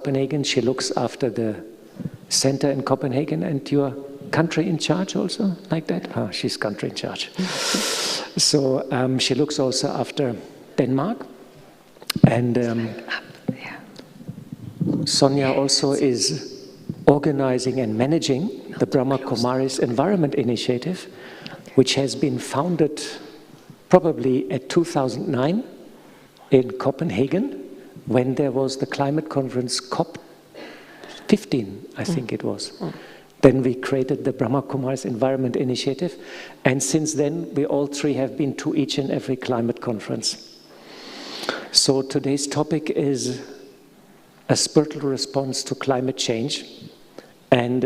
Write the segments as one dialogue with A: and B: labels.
A: Copenhagen. She looks after the center in Copenhagen, and your country in charge also, like that? Oh, she's country in charge. So she looks also after Denmark. And Sonia also is organizing and managing the Brahma Kumaris Environment Initiative, which has been founded probably at 2009 in Copenhagen, when there was the climate conference COP15, I think it was. Then we created the Brahma Kumaris Environment Initiative, and since then we all three have been to each and every climate conference. So today's topic is a spiritual response to climate change. And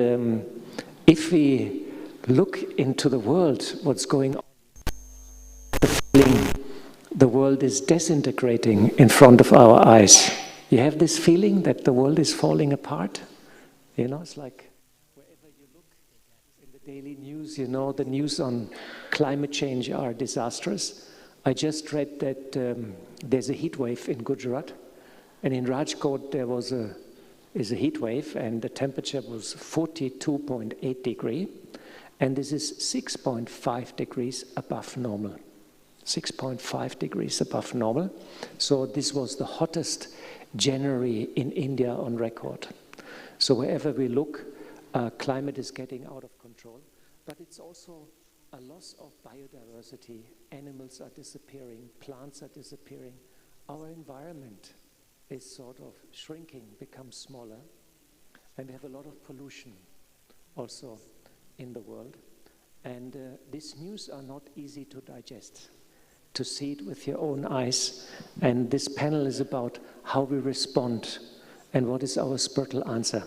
A: if we look into the world, what's going on, the world is disintegrating in front of our eyes. You have this feeling that the world is falling apart? You know, it's like wherever you look in the daily news, you know, the news on climate change are disastrous. I just read that there's a heat wave in Gujarat, and in Rajkot there is a heat wave, and the temperature was 42.8 degrees, and this is 6.5 degrees above normal. 6.5 degrees above normal. So this was the hottest January in India on record. So wherever we look, climate is getting out of control, but it's also a loss of biodiversity. Animals are disappearing, plants are disappearing. Our environment is sort of shrinking, becomes smaller, and we have a lot of pollution also in the world. And these news are not easy to digest, to see it with your own eyes. And this panel is about how we respond and what is our spiritual answer.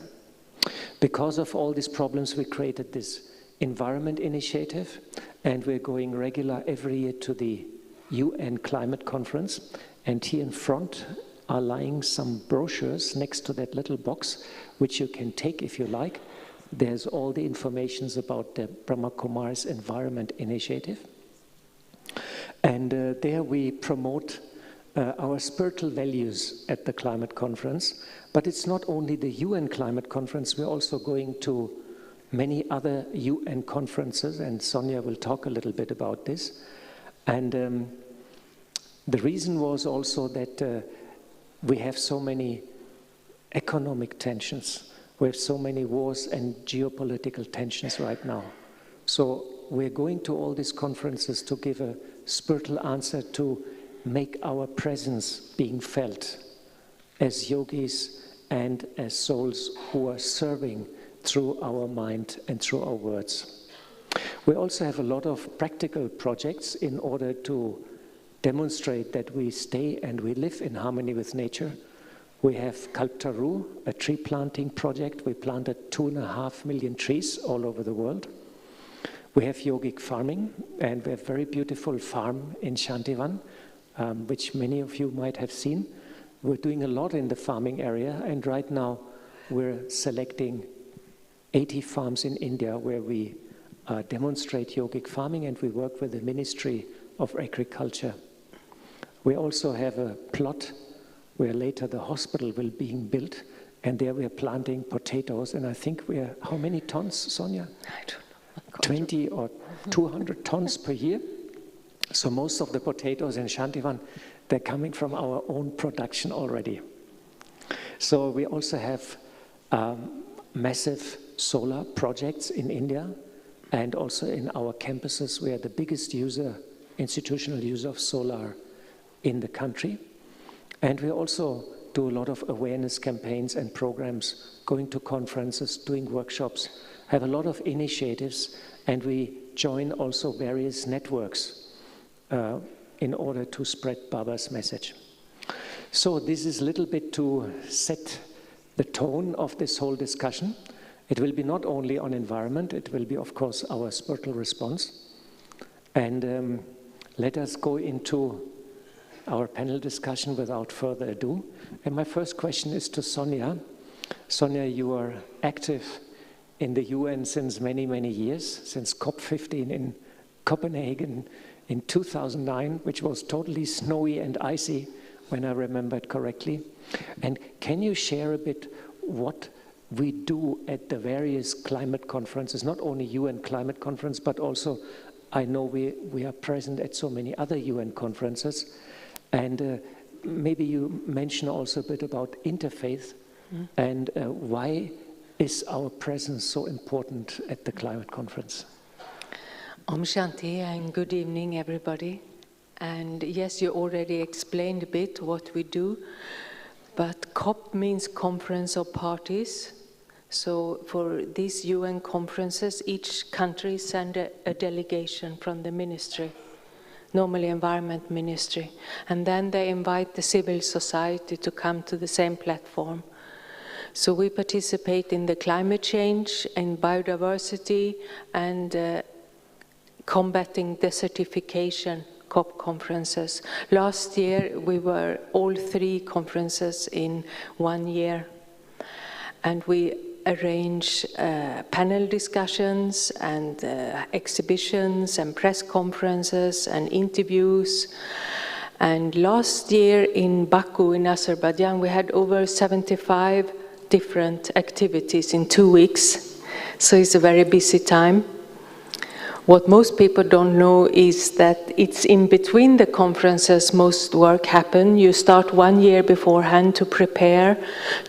A: Because of all these problems, we created this environment initiative, and we're going regular every year to the UN climate conference. And here in front are lying some brochures next to that little box, which you can take if you like. There's all the information about the Brahma Kumaris Environment Initiative. And there we promote our spiritual values at the climate conference. But it's not only the UN climate conference, we're also going to many other UN conferences, and Sonia will talk a little bit about this. And the reason was also that we have so many economic tensions. We have so many wars and geopolitical tensions right now. So we're going to all these conferences to give a spiritual answer, to make our presence being felt as yogis and as souls who are serving through our mind and through our words. We also have a lot of practical projects in order to demonstrate that we stay and we live in harmony with nature. We have Kalptaru, a tree planting project. We planted 2.5 million trees all over the world. We have yogic farming, and we have a very beautiful farm in Shantivan, which many of you might have seen. We're doing a lot in the farming area, and right now we're selecting 80 farms in India where we demonstrate yogic farming, and we work with the Ministry of Agriculture. We also have a plot where later the hospital will be built, and there we are planting potatoes, and I think we are, how many tons, Sonia?
B: I don't know.
A: 20 or 200 tons per year. So most of the potatoes in Shantivan, they're coming from our own production already. So we also have massive solar projects in India, and also in our campuses. We are the biggest institutional user of solar in the country. And we also do a lot of awareness campaigns and programs, going to conferences, doing workshops, have a lot of initiatives, and we join also various networks in order to spread Baba's message. So this is a little bit to set the tone of this whole discussion. It will be not only on environment, it will be, of course, our spiritual response. And let us go into our panel discussion without further ado. And my first question is to Sonia. Sonia, you are active in the UN since many, many years, since COP15 in Copenhagen in 2009, which was totally snowy and icy. when I remembered correctly. And can you share a bit what we do at the various climate conferences, not only UN climate conference, but also I know we are present at so many other UN conferences. And maybe you mention also a bit about interfaith and why is our presence so important at the climate conference?
B: Om Shanti and good evening everybody. And yes, you already explained a bit what we do, but COP means Conference of Parties. So for these UN conferences, each country sends a delegation from the ministry, normally Environment Ministry, and then they invite the civil society to come to the same platform. So we participate in the climate change, in biodiversity, and combating desertification COP conferences. Last year we were all 3 conferences in 1 year, and we arrange panel discussions and exhibitions and press conferences and interviews. And last year in Baku in Azerbaijan we had over 75 different activities in 2 weeks, so it's a very busy time. What most people don't know is that it's in between the conferences most work happens. You start 1 year beforehand to prepare,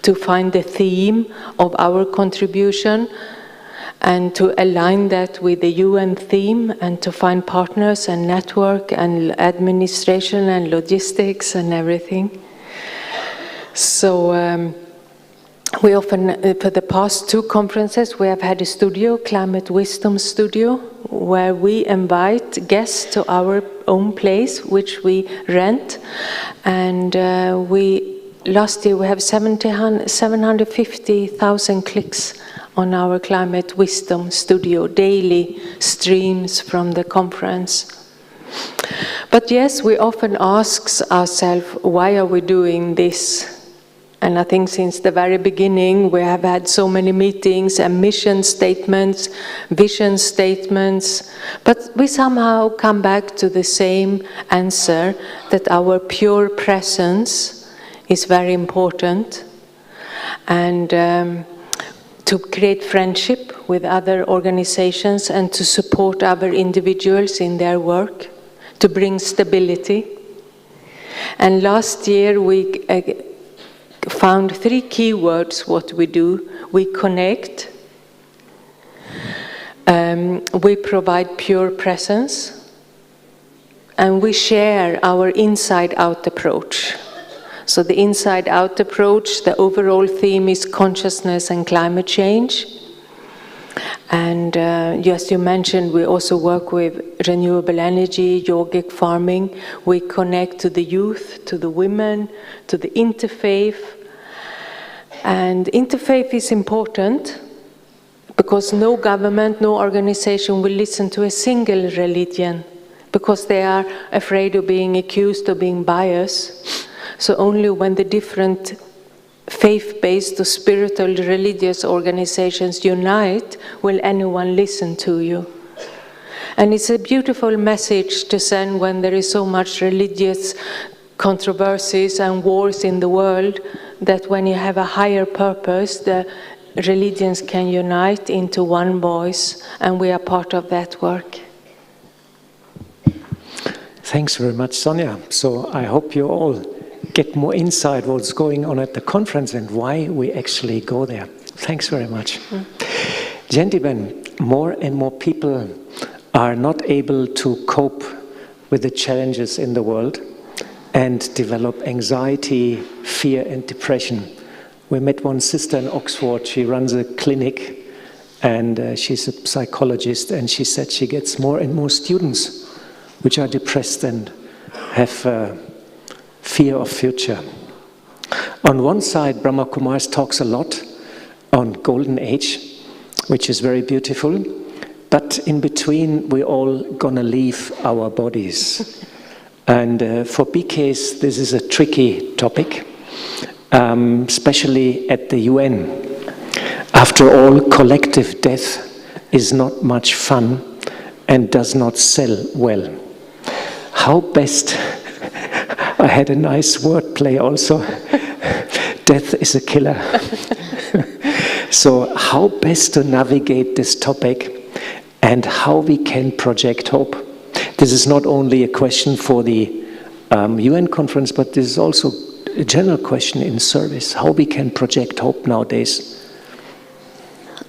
B: to find the theme of our contribution and to align that with the UN theme and to find partners and network and administration and logistics and everything. So we often, for the past 2 conferences, we have had a studio, Climate Wisdom Studio, where we invite guests to our own place, which we rent. And last year we have 750,000 clicks on our Climate Wisdom Studio, daily streams from the conference. But yes, we often ask ourselves, why are we doing this? And I think since the very beginning we have had so many meetings and mission statements, vision statements, but we somehow come back to the same answer, that our pure presence is very important, and to create friendship with other organizations and to support other individuals in their work, to bring stability. And last year we found 3 keywords what we do. We connect, we provide pure presence, and we share our inside-out approach. So the inside-out approach, the overall theme is consciousness and climate change. And yes, you mentioned we also work with renewable energy, yogic farming. We connect to the youth, to the women, to the interfaith. And interfaith is important because no government, no organization will listen to a single religion because they are afraid of being accused of being biased. So only when the different faith-based or spiritual religious organizations unite will anyone listen to you. And it's a beautiful message to send when there is so much religious controversies and wars in the world, that when you have a higher purpose, the religions can unite into one voice, and we are part of that work.
A: Thanks very much, Sonia. So I hope you all get more insight what's going on at the conference and why we actually go there. Thanks very much. Gentlemen, more and more people are not able to cope with the challenges in the world and develop anxiety, fear and depression. We met one sister in Oxford. She runs a clinic and she's a psychologist, and she said she gets more and more students which are depressed and have fear of future. On one side, Brahma Kumars talks a lot on Golden Age, which is very beautiful, but in between we're all gonna leave our bodies. And for BKs, this is a tricky topic, especially at the UN. After all, collective death is not much fun and does not sell well. How best I had a nice wordplay also. Death is a killer. So how best to navigate this topic and how we can project hope? This is not only a question for the UN conference, but this is also a general question in service, how we can project hope nowadays.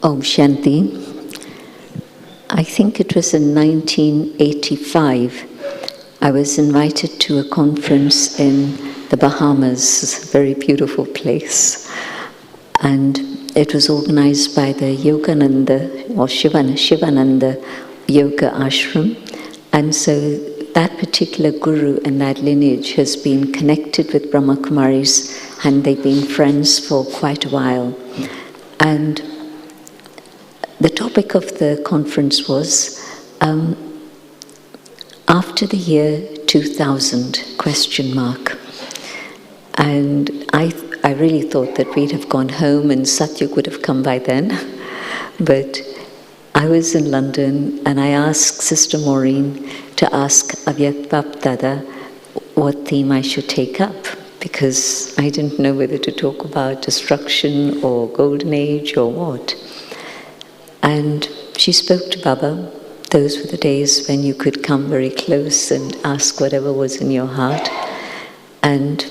C: Om Shanti. I think it was in 1985. I was invited to a conference in the Bahamas, a very beautiful place. And it was organized by the Yogananda, or Shivananda Yoga Ashram. And so that particular guru and that lineage has been connected with Brahma Kumaris, and they've been friends for quite a while. And the topic of the conference was after the year 2000, ? And I really thought that we'd have gone home and Satyug would have come by then. But I was in London and I asked Sister Maureen to ask Avyakt Bap Dada what theme I should take up, because I didn't know whether to talk about destruction or golden age or what. And she spoke to Baba. Those were the days when you could come very close and ask whatever was in your heart. And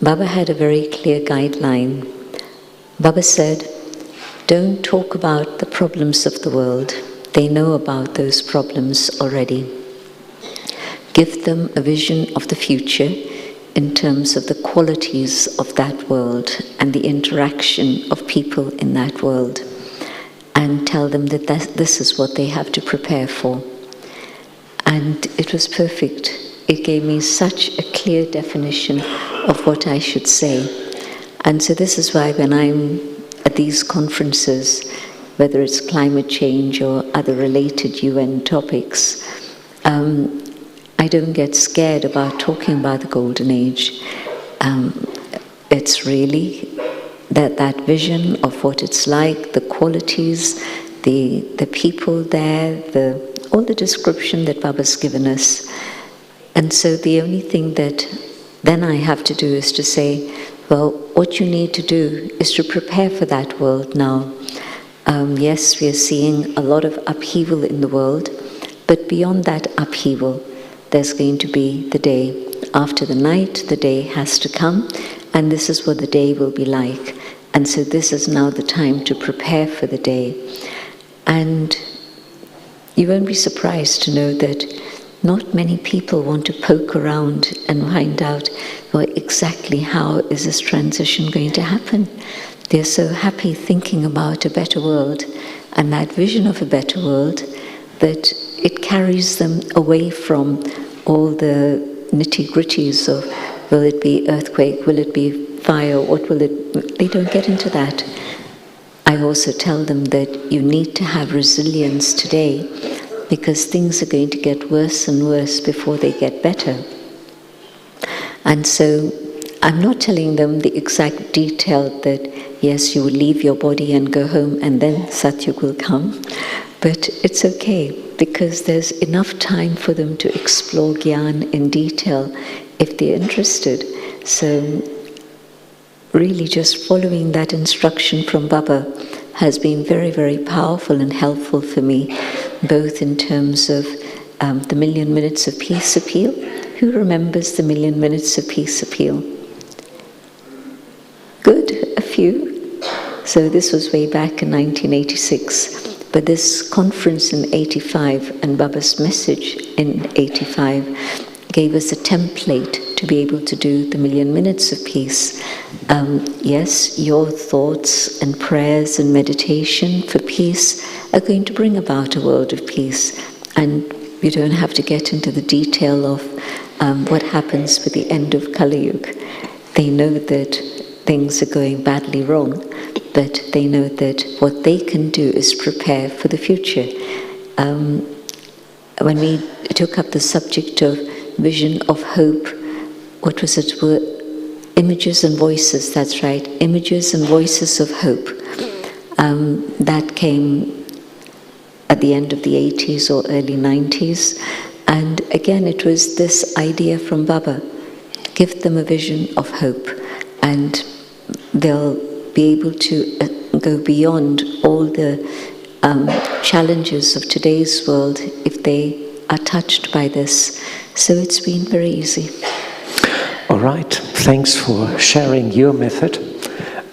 C: Baba had a very clear guideline. Baba said, don't talk about the problems of the world. They know about those problems already. Give them a vision of the future in terms of the qualities of that world and the interaction of people in that world. And tell them that this is what they have to prepare for. And it was perfect. It gave me such a clear definition of what I should say. And so this is why when I'm at these conferences, whether it's climate change or other related UN topics, I don't get scared about talking about the Golden Age. It's really that vision of what it's like, the qualities, the people there, all the description that Baba's given us. And so the only thing that then I have to do is to say, well, what you need to do is to prepare for that world now. Yes, we are seeing a lot of upheaval in the world, but beyond that upheaval, there's going to be the day. After the night, the day has to come, and this is what the day will be like. And so this is now the time to prepare for the day. And you won't be surprised to know that not many people want to poke around and find out, well, exactly how is this transition going to happen. They're so happy thinking about a better world and that vision of a better world that it carries them away from all the nitty-gritties of, will it be earthquake, will it be fire, what will it... They don't get into that. I also tell them that you need to have resilience today, because things are going to get worse and worse before they get better. And so I'm not telling them the exact detail that, yes, you will leave your body and go home and then Satyug will come. But it's okay, because there's enough time for them to explore Gyan in detail if they're interested. So really just following that instruction from Baba has been very, very powerful and helpful for me, both in terms of the Million Minutes of Peace Appeal. Who remembers the Million Minutes of Peace Appeal? Good, a few. So this was way back in 1986. But this conference in 85 and Baba's message in 85 gave us a template to be able to do the Million Minutes of Peace. Yes, your thoughts and prayers and meditation for peace are going to bring about a world of peace. And we don't have to get into the detail of what happens with the end of Kali Yuga. They know that things are going badly wrong, but they know that what they can do is prepare for the future. When we took up the subject of vision of hope, what was it? Images and voices, that's right. Images and voices of hope. That came at the end of the 80s or early 90s. And again, it was this idea from Baba give them a vision of hope, and they'll be able to go beyond all the challenges of today's world if they are touched by this. So it's been very easy.
A: All right, thanks for sharing your method.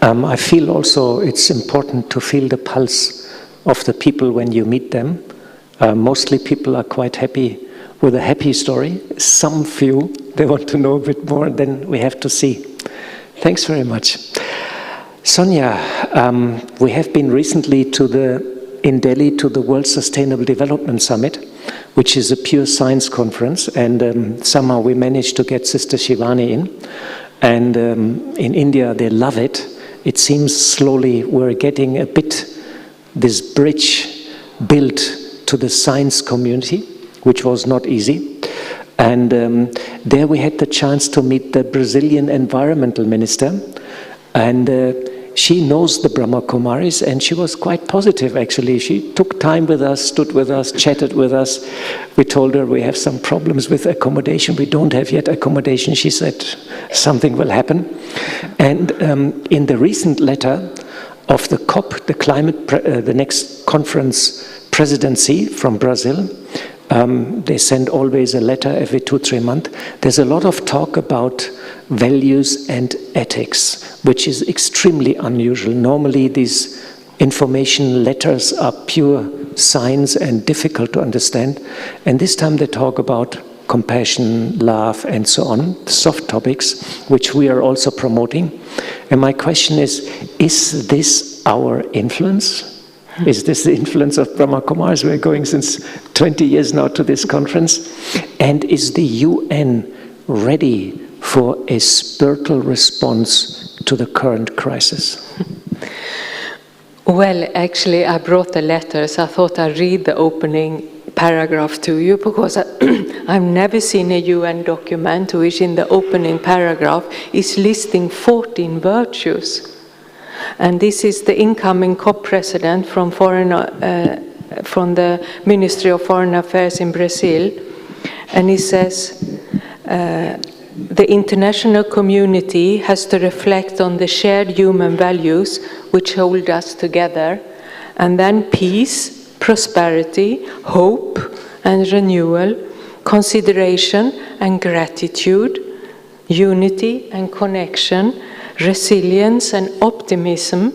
A: I feel also it's important to feel the pulse of the people when you meet them. Mostly people are quite happy with a happy story. Some few, they want to know a bit more, then we have to see. Thanks very much. Sonia, we have been recently in Delhi to the World Sustainable Development Summit, which is a pure science conference, and somehow we managed to get Sister Shivani in. And in India, they love it. It seems slowly we're getting a bit this bridge built to the science community, which was not easy. And there we had the chance to meet the Brazilian environmental minister, and she knows the Brahma Kumaris, and she was quite positive actually. She took time with us, stood with us, chatted with us. We told her we have some problems with accommodation. We don't have yet accommodation. She said something will happen. And in the recent letter of the COP, the next conference presidency from Brazil, they send always a letter every 2-3 months. There's a lot of talk about values and ethics, which is extremely unusual. Normally these information letters are pure science and difficult to understand. And this time they talk about compassion, love, and so on, soft topics, which we are also promoting. And my question is this our influence? Is this the influence of Brahma Kumaris? We're going since 20 years now to this conference. And is the UN ready for a spiritual response to the current crisis?
B: Well, actually, I brought the letters. I thought I'd read the opening paragraph to you, because I've never seen a UN document which in the opening paragraph is listing 14 virtues. And this is the incoming COP president from the Ministry of Foreign Affairs in Brazil. And he says, the international community has to reflect on the shared human values which hold us together, and then peace, prosperity, hope and renewal, consideration and gratitude, unity and connection, resilience and optimism,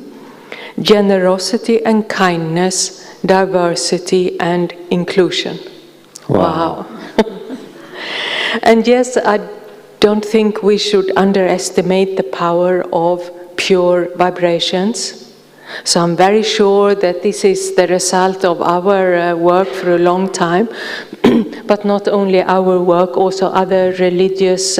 B: generosity and kindness, diversity and inclusion. Wow. And yes, I don't think we should underestimate the power of pure vibrations. So I'm very sure that this is the result of our work for a long time, but not only our work, also other religious,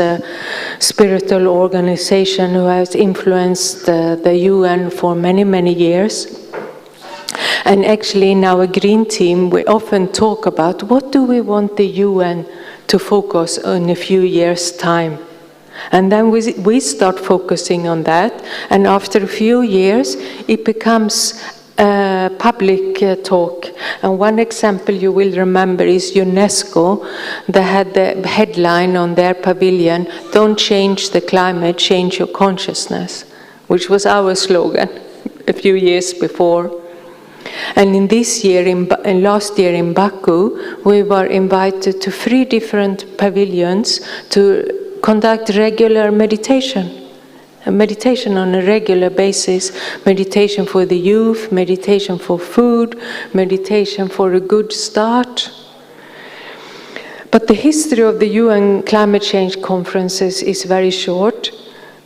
B: spiritual organizations who has influenced the UN for many, many years. And actually in our green team, we often talk about what do we want the UN to focus on in a few years' time. And then we start focusing on that, and after a few years it becomes public talk. And one example you will remember is UNESCO. They had the headline on their pavilion, "Don't change the climate, change your consciousness," which was our slogan a few years before. And in this year, last year in Baku, we were invited to 3 different pavilions to conduct regular meditation. Meditation on a regular basis, meditation for the youth, meditation for food, meditation for a good start. But the history of the UN climate change conferences is very short.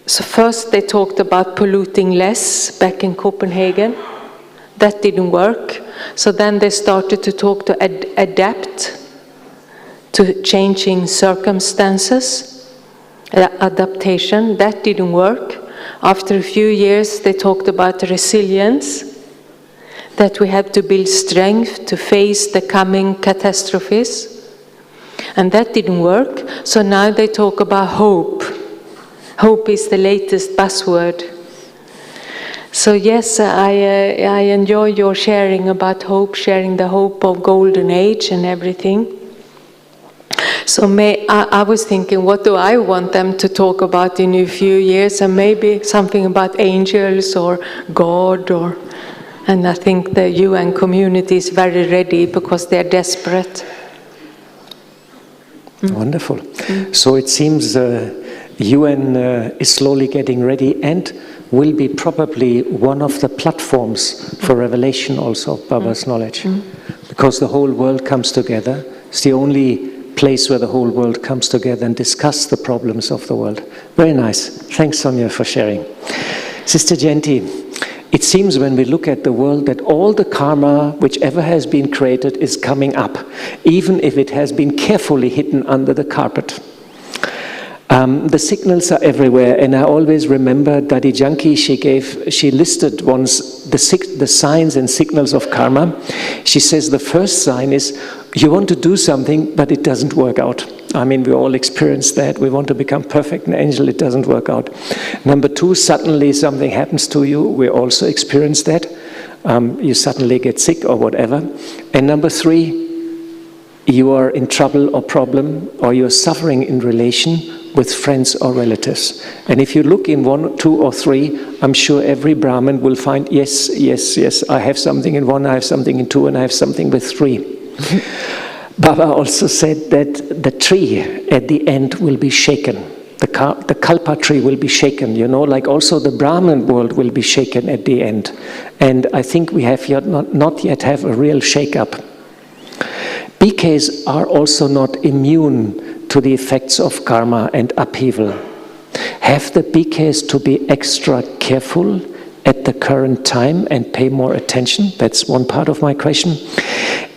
B: So first they talked about polluting less back in Copenhagen. That didn't work. So then they started to talk to adapt to changing circumstances. Adaptation, that didn't work. After a few years, they talked about resilience, that we have to build strength to face the coming catastrophes. And that didn't work. So now they talk about hope. Hope is the latest buzzword. So yes, I enjoy your sharing about hope, sharing the hope of golden age and everything. So I was thinking, what do I want them to talk about in a few years? And maybe something about angels or God, and I think the UN community is very ready because they're desperate.
A: Wonderful. So it seems UN is slowly getting ready and will be probably one of the platforms for revelation also of Baba's knowledge. Because the whole world comes together. It's the only place where the whole world comes together and discuss the problems of the world. Very nice. Thanks, Sonia, for sharing. Sister Genti, it seems when we look at the world that all the karma whichever has been created is coming up, even if it has been carefully hidden under the carpet. The signals are everywhere, and I always remember Dadi Janki, she listed once the signs and signals of karma. She says the first sign is you want to do something, but it doesn't work out. I mean, we all experience that. We want to become perfect an angel, it doesn't work out. Number two, suddenly something happens to you. We also experience that. You suddenly get sick or whatever. And number three, you are in trouble or problem, or you're suffering in relation with friends or relatives. And if you look in 1, 2, or 3, I'm sure every Brahmin will find, yes, yes, yes, I have something in 1, I have something in 2, and I have something with 3. Baba also said that the tree at the end will be shaken. The kalpa tree will be shaken, you know, like also the Brahmin world will be shaken at the end. And I think we have not yet have a real shake-up. BKs are also not immune to the effects of karma and upheaval. Have the BKs to be extra careful at the current time and pay more attention? That's one part of my question.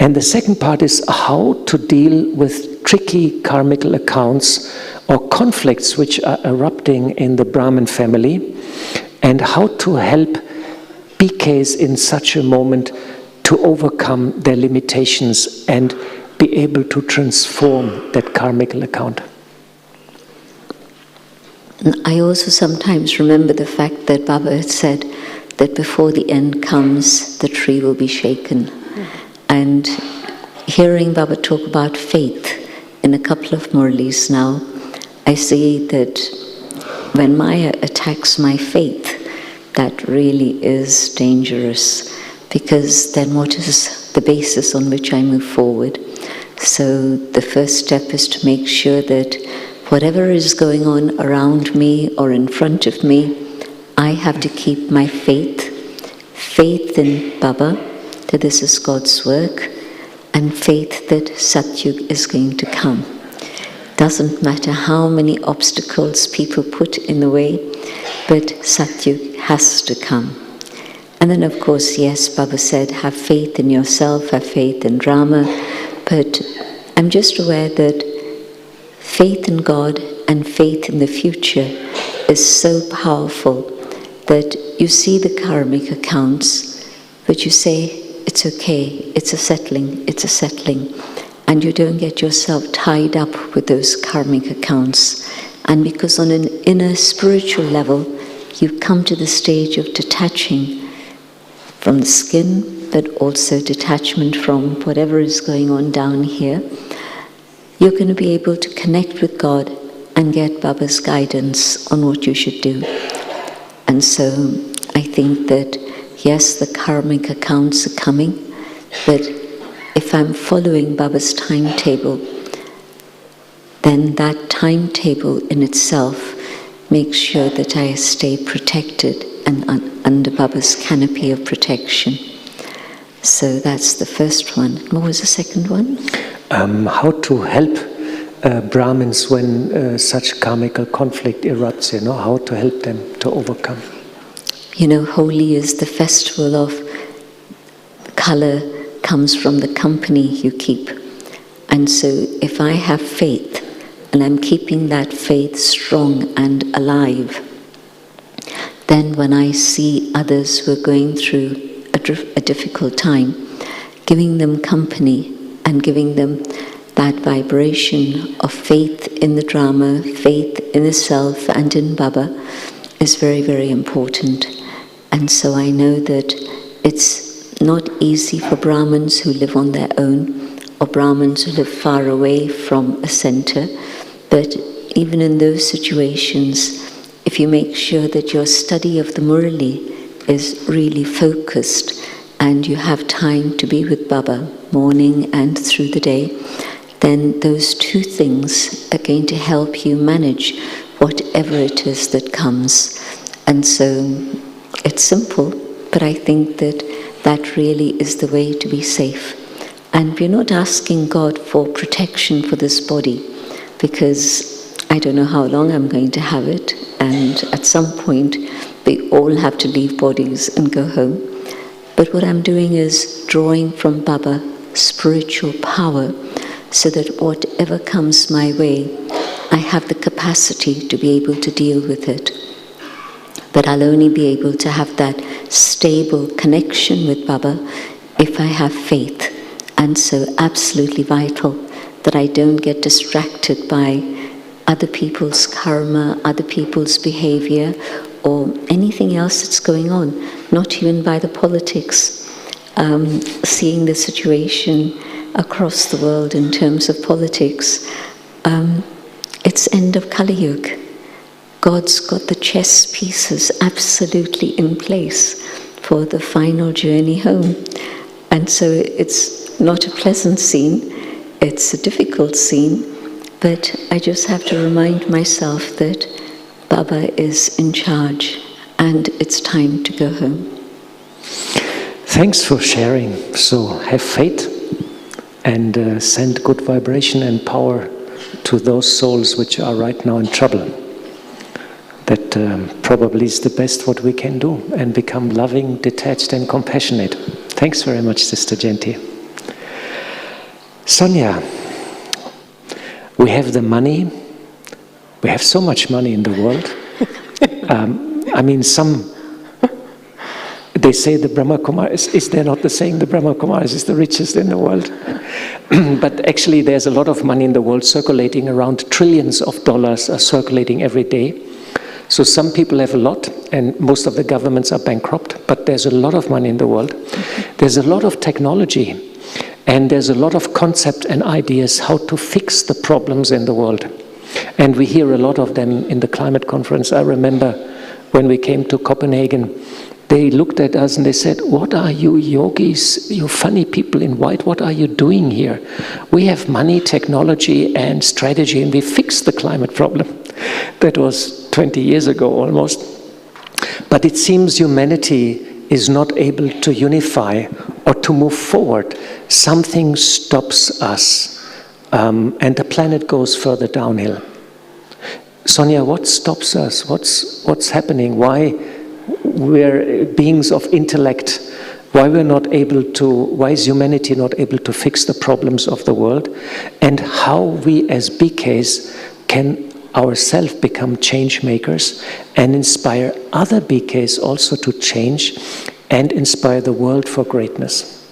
A: And the second part is how to deal with tricky karmical accounts or conflicts which are erupting in the Brahmin family, and how to help BKs in such a moment to overcome their limitations and be able to transform that karmical account.
C: I also sometimes remember the fact that Baba had said that before the end comes, the tree will be shaken. And hearing Baba talk about faith in a couple of Murlis now, I see that when Maya attacks my faith, that really is dangerous, because then what is the basis on which I move forward? So the first step is to make sure that whatever is going on around me or in front of me, I have to keep my faith in Baba, that this is God's work, and faith that Satyug is going to come. Doesn't matter how many obstacles people put in the way, but Satyug has to come. And then of course, yes, Baba said, have faith in yourself, have faith in Rama, but I'm just aware that faith in God and faith in the future is so powerful that you see the karmic accounts, but you say, it's okay, it's a settling, and you don't get yourself tied up with those karmic accounts. And because on an inner spiritual level, you come to the stage of detaching from the skin, but also detachment from whatever is going on down here, you're going to be able to connect with God and get Baba's guidance on what you should do. And so I think that, yes, the karmic accounts are coming, but if I'm following Baba's timetable, then that timetable in itself makes sure that I stay protected and under Baba's canopy of protection. So that's the first one. What was the second one?
A: How to help Brahmins when such karmical conflict erupts, you know, how to help them to overcome.
C: You know, Holi is the festival of color, comes from the company you keep. And so if I have faith, and I'm keeping that faith strong and alive, then when I see others who are going through a difficult time, giving them company and giving them that vibration of faith in the drama, faith in the self and in Baba is very, very important. And so I know that it's not easy for Brahmins who live on their own or Brahmins who live far away from a center. But even in those situations, if you make sure that your study of the Murali is really focused and you have time to be with Baba morning and through the day, then those two things are going to help you manage whatever it is that comes. And so it's simple, but I think that that really is the way to be safe. And we're not asking God for protection for this body, because I don't know how long I'm going to have it, and at some point we all have to leave bodies and go home. But what I'm doing is drawing from Baba spiritual power, so that whatever comes my way, I have the capacity to be able to deal with it. But I'll only be able to have that stable connection with Baba if I have faith. And so absolutely vital that I don't get distracted by other people's karma, other people's behavior, or anything else that's going on, not even by the politics. Seeing the situation across the world in terms of politics, it's end of Kali Yuga. God's got the chess pieces absolutely in place for the final journey home. And so it's not a pleasant scene, it's a difficult scene, but I just have to remind myself that Baba is in charge and it's time to go home.
A: Thanks for sharing. So have faith and send good vibration and power to those souls which are right now in trouble. That probably is the best what we can do, and become loving, detached and compassionate. Thanks very much, Sister Genti. Sonia, we have the money. We have so much money in the world. I mean, they say the Brahma Kumaris, is there not the saying the Brahma Kumaris is the richest in the world? But actually there's a lot of money in the world circulating around. Trillions of dollars are circulating every day. So some people have a lot, and most of the governments are bankrupt, but there's a lot of money in the world. There's a lot of technology, and there's a lot of concept and ideas how to fix the problems in the world. And we hear a lot of them in the climate conference. I remember when we came to Copenhagen, they looked at us and they said, "What are you yogis, you funny people in white, what are you doing here? We have money, technology and strategy, and we fixed the climate problem." That was 20 years ago almost. But it seems humanity is not able to unify or to move forward. Something stops us, and the planet goes further downhill. Sonia, what stops us? What's happening? Why we're beings of intellect? Why is humanity not able to fix the problems of the world? And how we as BKs can ourselves become change makers and inspire other BKs also to change and inspire the world for greatness.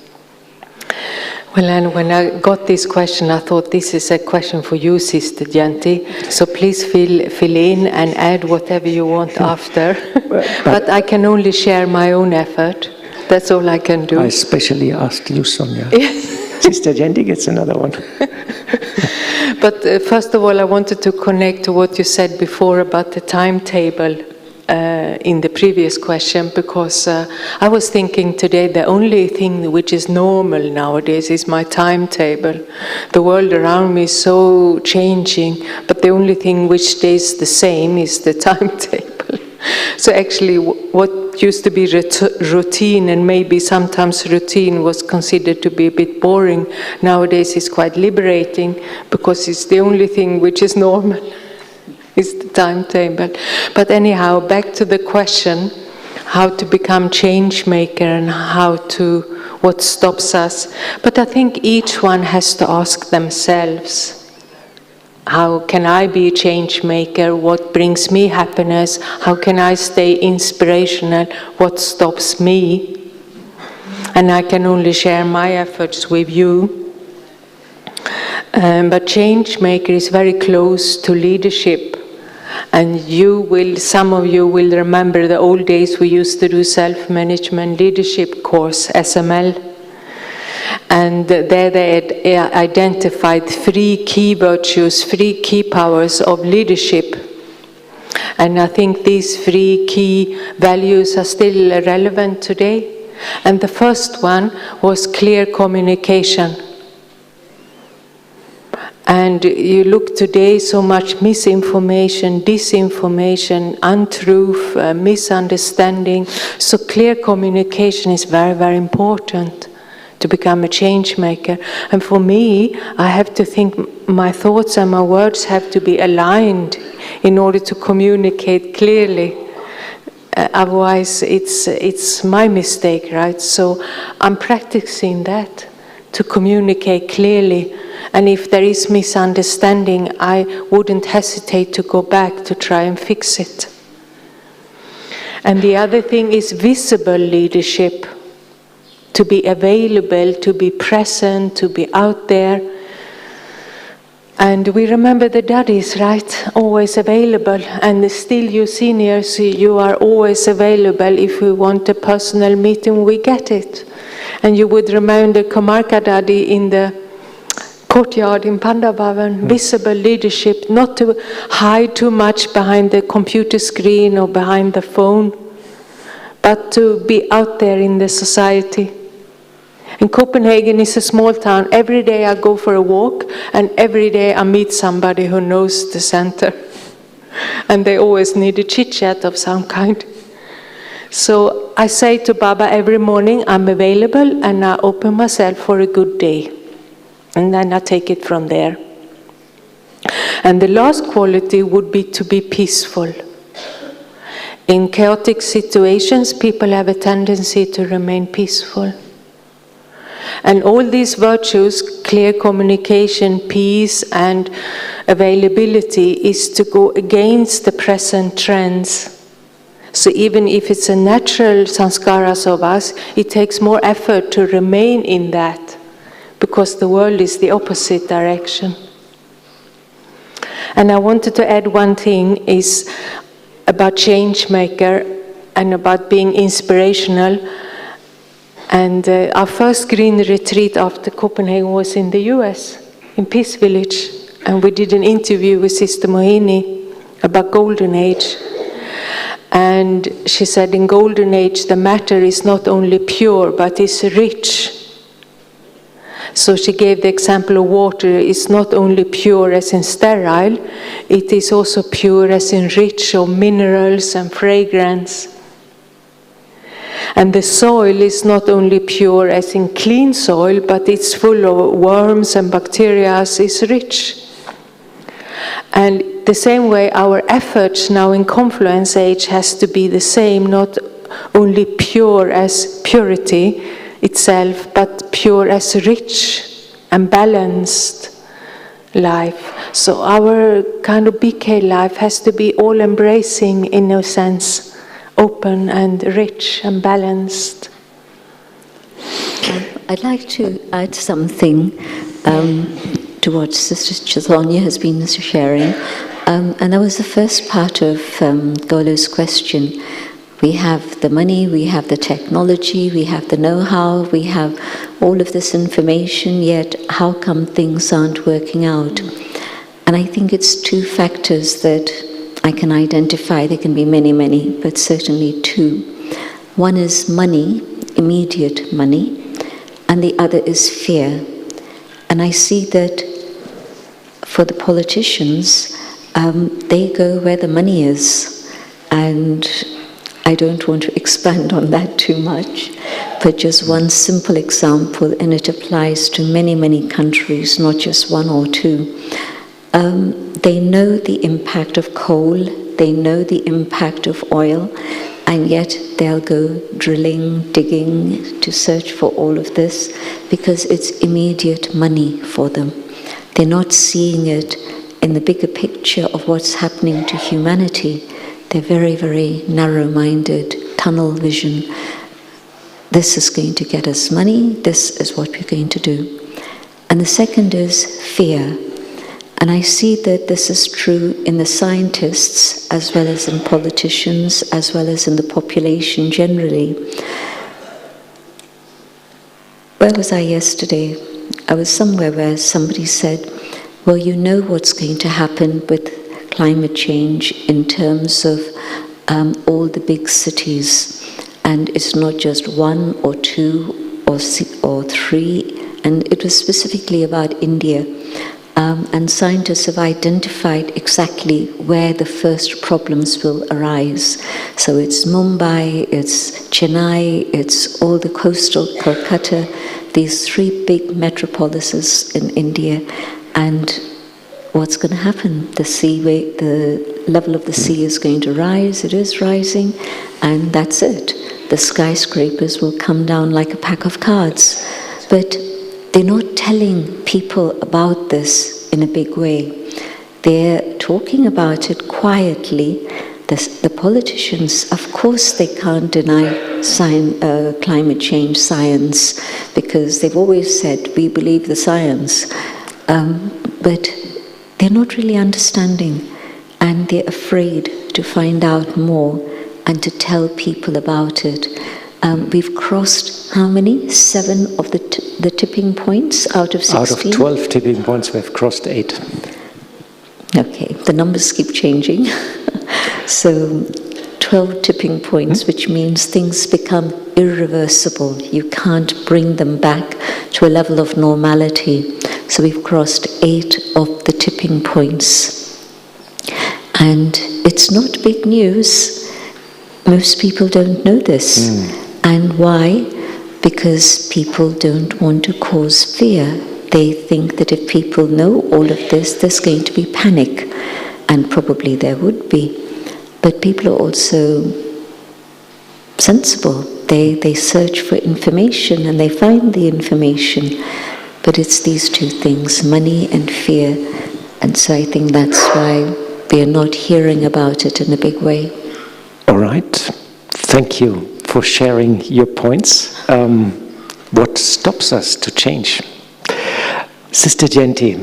B: Well, and when I got this question, I thought this is a question for you, Sister Genti. So please fill in and add whatever you want after. But I can only share my own effort. That's all I can do.
A: I especially asked you, Sonia. Sister Genti gets another one.
B: But first of all, I wanted to connect to what you said before about the timetable in the previous question, because I was thinking today the only thing which is normal nowadays is my timetable. The world around me is so changing, but the only thing which stays the same is the timetable. So actually what used to be routine, and maybe sometimes routine was considered to be a bit boring, nowadays is quite liberating, because it's the only thing which is normal, is the timetable. But anyhow, back to the question, how to become change maker and what stops us. But I think each one has to ask themselves, how can I be a change maker? What brings me happiness? How can I stay inspirational? What stops me? And I can only share my efforts with you. But change maker is very close to leadership. And some of you will remember the old days we used to do self-management leadership course, SML. And there they had identified 3 key virtues, 3 key powers of leadership. And I think these 3 key values are still relevant today. And the first one was clear communication. And you look today, so much misinformation, disinformation, untruth, misunderstanding. So clear communication is very, very important to become a change maker. And for me, I have to think my thoughts and my words have to be aligned in order to communicate clearly. Otherwise, it's my mistake, right? So I'm practicing that, to communicate clearly. And if there is misunderstanding, I wouldn't hesitate to go back to try and fix it. And the other thing is visible leadership. To be available, to be present, to be out there. And we remember the daddies, right? Always available. And still you seniors, you are always available. If we want a personal meeting, we get it. And you would remember the Kamarka daddy in the courtyard in Pandavavan, visible leadership, not to hide too much behind the computer screen or behind the phone, but to be out there in the society. And Copenhagen is a small town. Every day I go for a walk, and every day I meet somebody who knows the center. And they always need a chit-chat of some kind. So I say to Baba every morning, I'm available, and I open myself for a good day. And then I take it from there. And the last quality would be to be peaceful. In chaotic situations, people have a tendency to remain peaceful. And all these virtues, clear communication, peace, and availability, is to go against the present trends. So even if it's a natural sanskaras of us, it takes more effort to remain in that, because the world is the opposite direction. And I wanted to add one thing is about change maker and about being inspirational. And our first green retreat after Copenhagen was in the US, in Peace Village. And we did an interview with Sister Mohini about Golden Age. And she said in Golden Age the matter is not only pure, but is rich. So she gave the example of water is not only pure as in sterile, it is also pure as in rich of minerals and fragrance. And the soil is not only pure as in clean soil, but it's full of worms and bacteria, is rich. And the same way our efforts now in Confluence Age has to be the same, not only pure as purity itself, but pure as rich and balanced life. So our kind of BK life has to be all-embracing in a sense, open and rich and balanced.
C: I'd like to add something to what Sister Chaitanya has been sharing. And that was the first part of Golu's question. We have the money, we have the technology, we have the know-how, we have all of this information, yet how come things aren't working out? And I think it's 2 factors that I can identify. There can be many, many, but certainly 2. One is money, immediate money, and the other is fear. And I see that for the politicians, they go where the money is. And I don't want to expand on that too much, but just one simple example, and it applies to many, many countries, not just 1 or 2. They know the impact of coal, they know the impact of oil, and yet they'll go drilling, digging to search for all of this because it's immediate money for them. They're not seeing it in the bigger picture of what's happening to humanity. They're very, very narrow-minded, tunnel vision. This is going to get us money, this is what we're going to do. And the second is fear. And I see that this is true in the scientists, as well as in politicians, as well as in the population generally. where was I yesterday? I was somewhere where somebody said, well, you know what's going to happen with climate change in terms of all the big cities. And it's not just one or two or three. And it was specifically about India. And scientists have identified exactly where the first problems will arise. So it's Mumbai, it's Chennai, it's all the coastal Kolkata, these three big metropolises in India. And what's going to happen? The level of the sea is going to rise, it is rising, and that's it. The skyscrapers will come down like a pack of cards. But they're not telling people about this in a big way. They're talking about it quietly. The politicians, of course, they can't deny climate change science, because they've always said, we believe the science. But they're not really understanding, and they're afraid to find out more and to tell people about it. We've crossed how many? 7 of the tipping points out of 16?
A: Out of 12 tipping points, we've crossed 8.
C: Okay, the numbers keep changing. So 12 tipping points, which means things become irreversible. You can't bring them back to a level of normality. So we've crossed 8 of the tipping points. And it's not big news. Most people don't know this. And why? Because people don't want to cause fear. They think that if people know all of this, there's going to be panic. And probably there would be. But people are also sensible. They search for information and they find the information. But it's these two things, money and fear. And so I think that's why we are not hearing about it in a big way.
A: All right. Thank you for sharing your points. What stops us to change? Sister Jenti,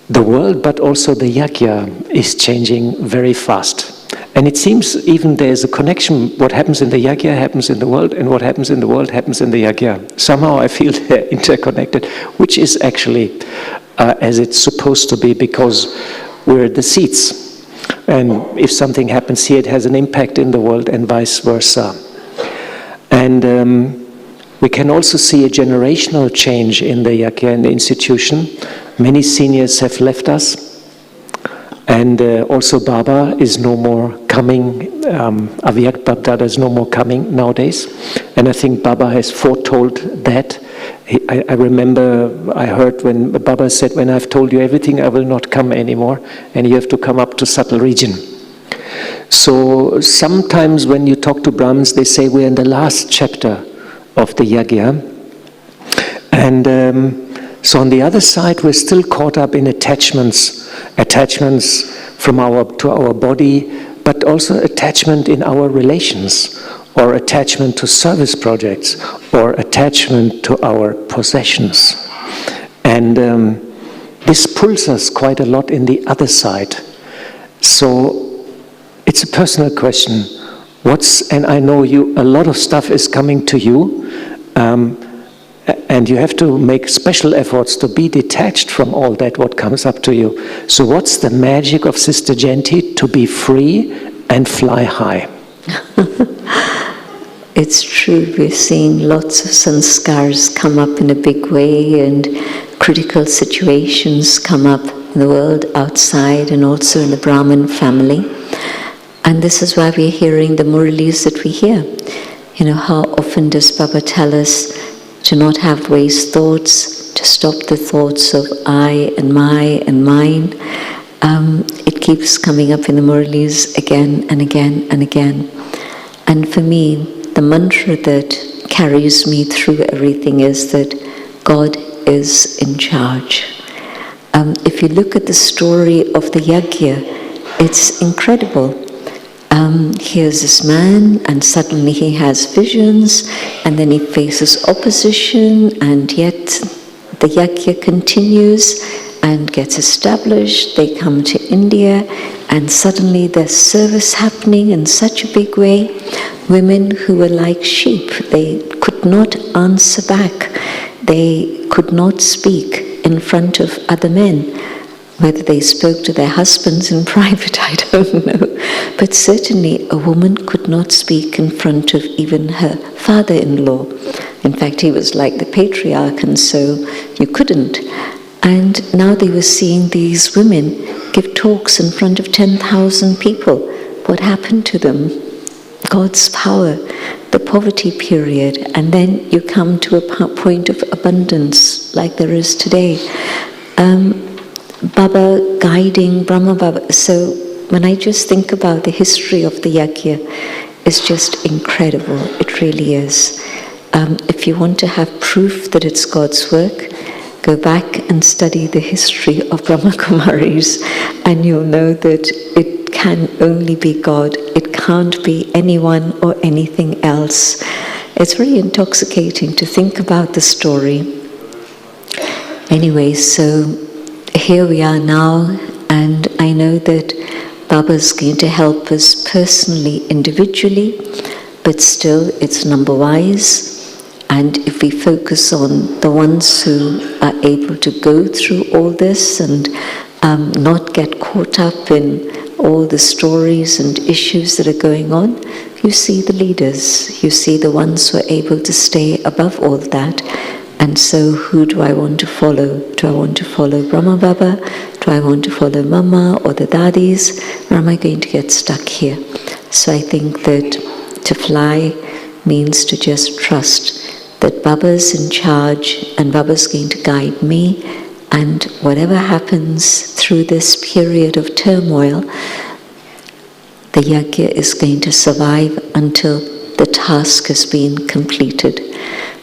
A: the world, but also the yajna, is changing very fast. And it seems even there's a connection. What happens in the yajna happens in the world, and what happens in the world happens in the yajna. Somehow I feel they're interconnected, which is actually as it's supposed to be, because we're the seeds. And if something happens here, it has an impact in the world, and vice versa. And we can also see a generational change in the yajna and the institution. Many seniors have left us. And also Baba is no more coming, Avyak Babdada is no more coming nowadays. And I think Baba has foretold that. I remember I heard when Baba said, when I've told you everything, I will not come anymore, and you have to come up to subtle region. So sometimes when you talk to Brahmins, they say we're in the last chapter of the yajna. And so on the other side, we're still caught up in attachments from to our body, but also attachment in our relations, or attachment to service projects, or attachment to our possessions. And this pulls us quite a lot in the other side. So it's a personal question. And I know a lot of stuff is coming to you, and you have to make special efforts to be detached from all that what comes up to you. So what's the magic of Sister Jenti to be free and fly high?
C: It's true, we're seeing lots of sanskars come up in a big way, and critical situations come up in the world outside and also in the Brahmin family. And this is why we're hearing the muralis that we hear. You know, how often does Baba tell us to not have waste thoughts, to stop the thoughts of I and my and mine. It keeps coming up in the muralis again and again and again. And for me, the mantra that carries me through everything is that God is in charge. If you look at the story of the yajna, it's incredible. Here's this man, and suddenly he has visions, and then he faces opposition, and yet the yajna continues and gets established. They come to India, and suddenly there's service happening in such a big way. Women who were like sheep, they could not answer back. they could not speak in front of other men. Whether they spoke to their husbands in private, I don't know. But certainly a woman could not speak in front of even her father-in-law. In fact, he was like the patriarch, and so you couldn't. And now they were seeing these women give talks in front of 10,000 people. What happened to them? God's power, the poverty period, and then you come to a point of abundance like there is today. Baba guiding Brahma Baba. So when I just think about the history of the yajna, it's just incredible. It really is. If you want to have proof that it's God's work, go back and study the history of Brahma Kumaris, and you'll know that it can only be God. It can't be anyone or anything else. It's very intoxicating to think about the story. Anyway, so here we are now, and I know that Baba's going to help us personally, individually, but still it's number-wise. And if we focus on the ones who are able to go through all this and not get caught up in all the stories and issues that are going on, you see the leaders, you see the ones who are able to stay above all that. And so who do I want to follow? Do I want to follow Brahma Baba? Do I want to follow Mama or the Dadis? Or am I going to get stuck here? So I think that to fly means to just trust that Baba's in charge and Baba's going to guide me, and whatever happens through this period of turmoil, the yajna is going to survive until the task has been completed.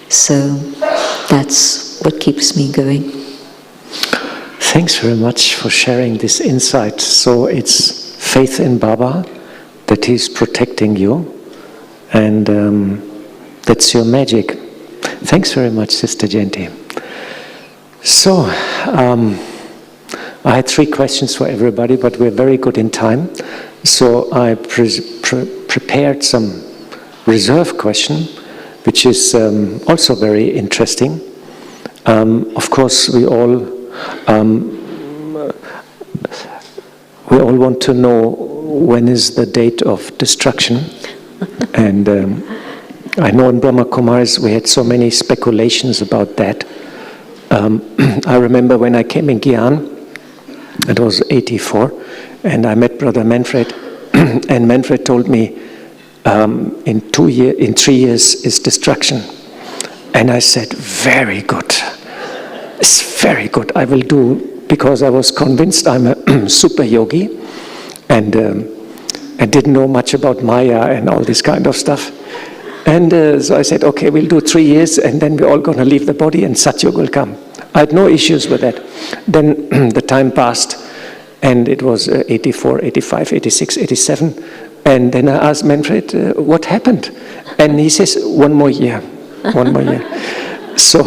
C: So that's what keeps me going.
A: Thanks very much for sharing this insight. So it's faith in Baba, that he's protecting you, and that's your magic. Thanks very much, Sister Jenti. So, I had 3 questions for everybody, but we're very good in time. So I prepared some reserve question, which is also very interesting. Of course, we all want to know when is the date of destruction, and I know in Brahma Kumaris we had so many speculations about that. I remember when I came in Gyan, it was 84, and I met Brother Manfred, and Manfred told me, in 3 years is destruction. And I said, very good. It's very good. I will do, because I was convinced I'm a super yogi, and I didn't know much about Maya and all this kind of stuff. And so I said, okay, we'll do 3 years, and then we're all going to leave the body and Satyug will come. I had no issues with that. Then the time passed, and it was 84, 85, 86, 87. And then I asked Manfred, what happened? And he says, 1 more year, 1 more year. So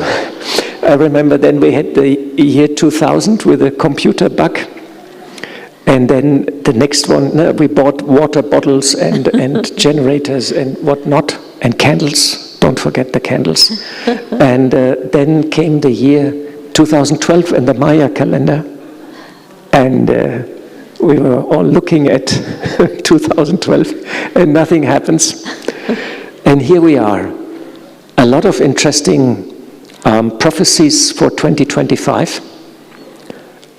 A: I remember then we had the year 2000 with a computer bug. And then the next one, we bought water bottles and generators and whatnot, and candles. Don't forget the candles. And then came the year 2012 and the Maya calendar. And we were all looking at 2012 and nothing happens. And here we are. A lot of interesting prophecies for 2025.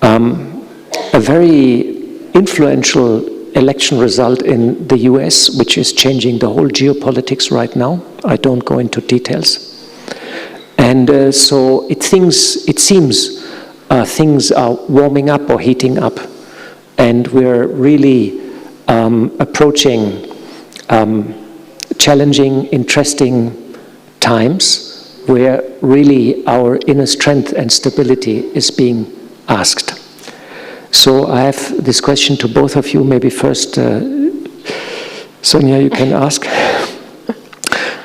A: A very influential election result in the US, which is changing the whole geopolitics right now. I don't go into details. And so it seems things are warming up or heating up. And we're really approaching challenging, interesting times where really our inner strength and stability is being asked. So I have this question to both of you. Maybe first, Sonia, you can ask.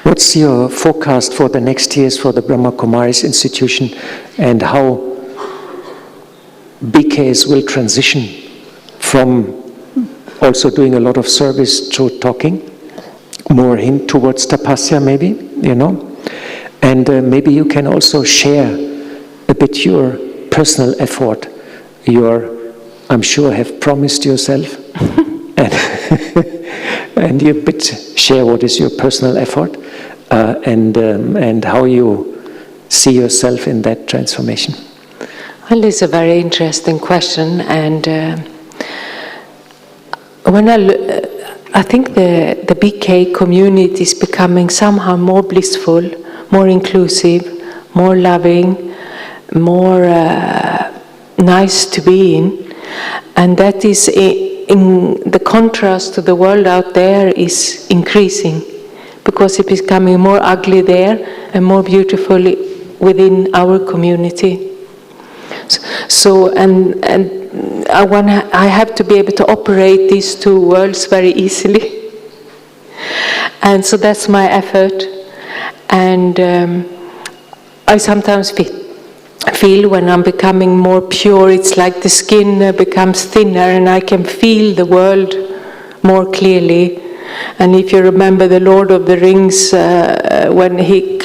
A: What's your forecast for the next years for the Brahma Kumaris Institution, and how BKs will transition from also doing a lot of service to talking, more hint towards tapasya maybe, you know? And maybe you can also share a bit your personal effort. I'm sure, have promised yourself, and you share what is your personal effort, and how you see yourself in that transformation.
B: Well, it's a very interesting question, and when I think the BK community is becoming somehow more blissful, more inclusive, more loving, more nice to be in, and that is in the contrast to the world out there is increasing, because it's becoming more ugly there and more beautiful within our community. So and I have to be able to operate these two worlds very easily, and so that's my effort. And I sometimes feel when I'm becoming more pure, it's like the skin becomes thinner and I can feel the world more clearly. And if you remember the Lord of the Rings, when he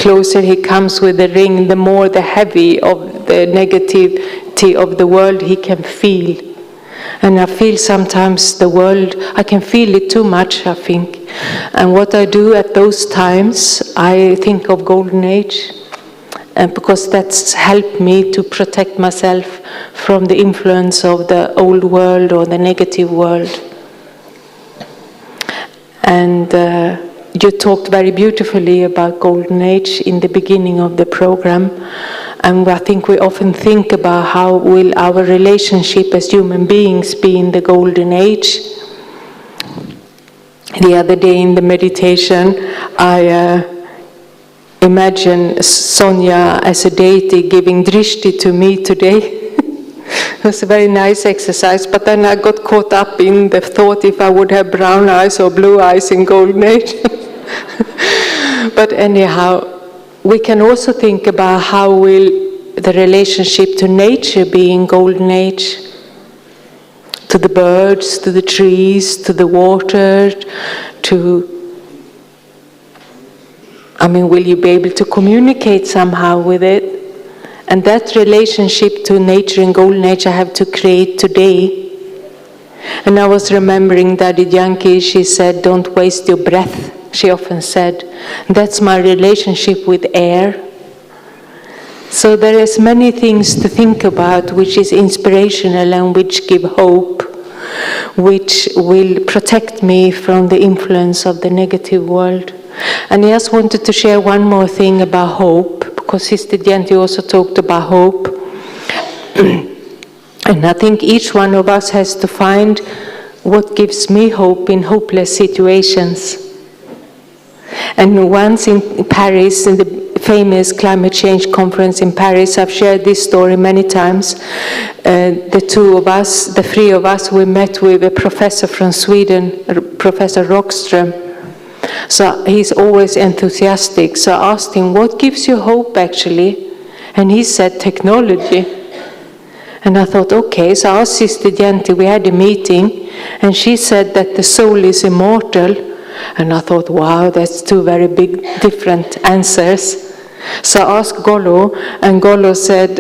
B: comes with the ring, the more the heavy of the negativity of the world he can feel. And I feel sometimes the world, I can feel it too much, I think. And what I do at those times, I think of Golden Age. And because that's helped me to protect myself from the influence of the old world or the negative world. And you talked very beautifully about Golden Age in the beginning of the program. And I think we often think about how will our relationship as human beings be in the Golden Age. The other day in the meditation, I imagine Sonia as a deity giving drishti to me today. It was a very nice exercise, but then I got caught up in the thought if I would have brown eyes or blue eyes in Golden Age. But anyhow, we can also think about how will the relationship to nature be in Golden Age. To the birds, to the trees, to the water, will you be able to communicate somehow with it? And that relationship to nature in Golden Age I have to create today. And I was remembering Daddy Yankee, she said, don't waste your breath, she often said. That's my relationship with air. So there is many things to think about which is inspirational and which give hope, which will protect me from the influence of the negative world. And I just wanted to share one more thing about hope, because Sister Jenti also talked about hope. And I think each one of us has to find what gives me hope in hopeless situations. And once in Paris, in the famous climate change conference in Paris, I've shared this story many times. The three of us, we met with a professor from Sweden, Professor Rockström. So he's always enthusiastic. So I asked him, what gives you hope actually? And he said, technology. And I thought, okay. So I asked Sister Jenti, we had a meeting, and she said that the soul is immortal. And I thought, wow, that's two very big, different answers. So I asked Golo, and Golo said,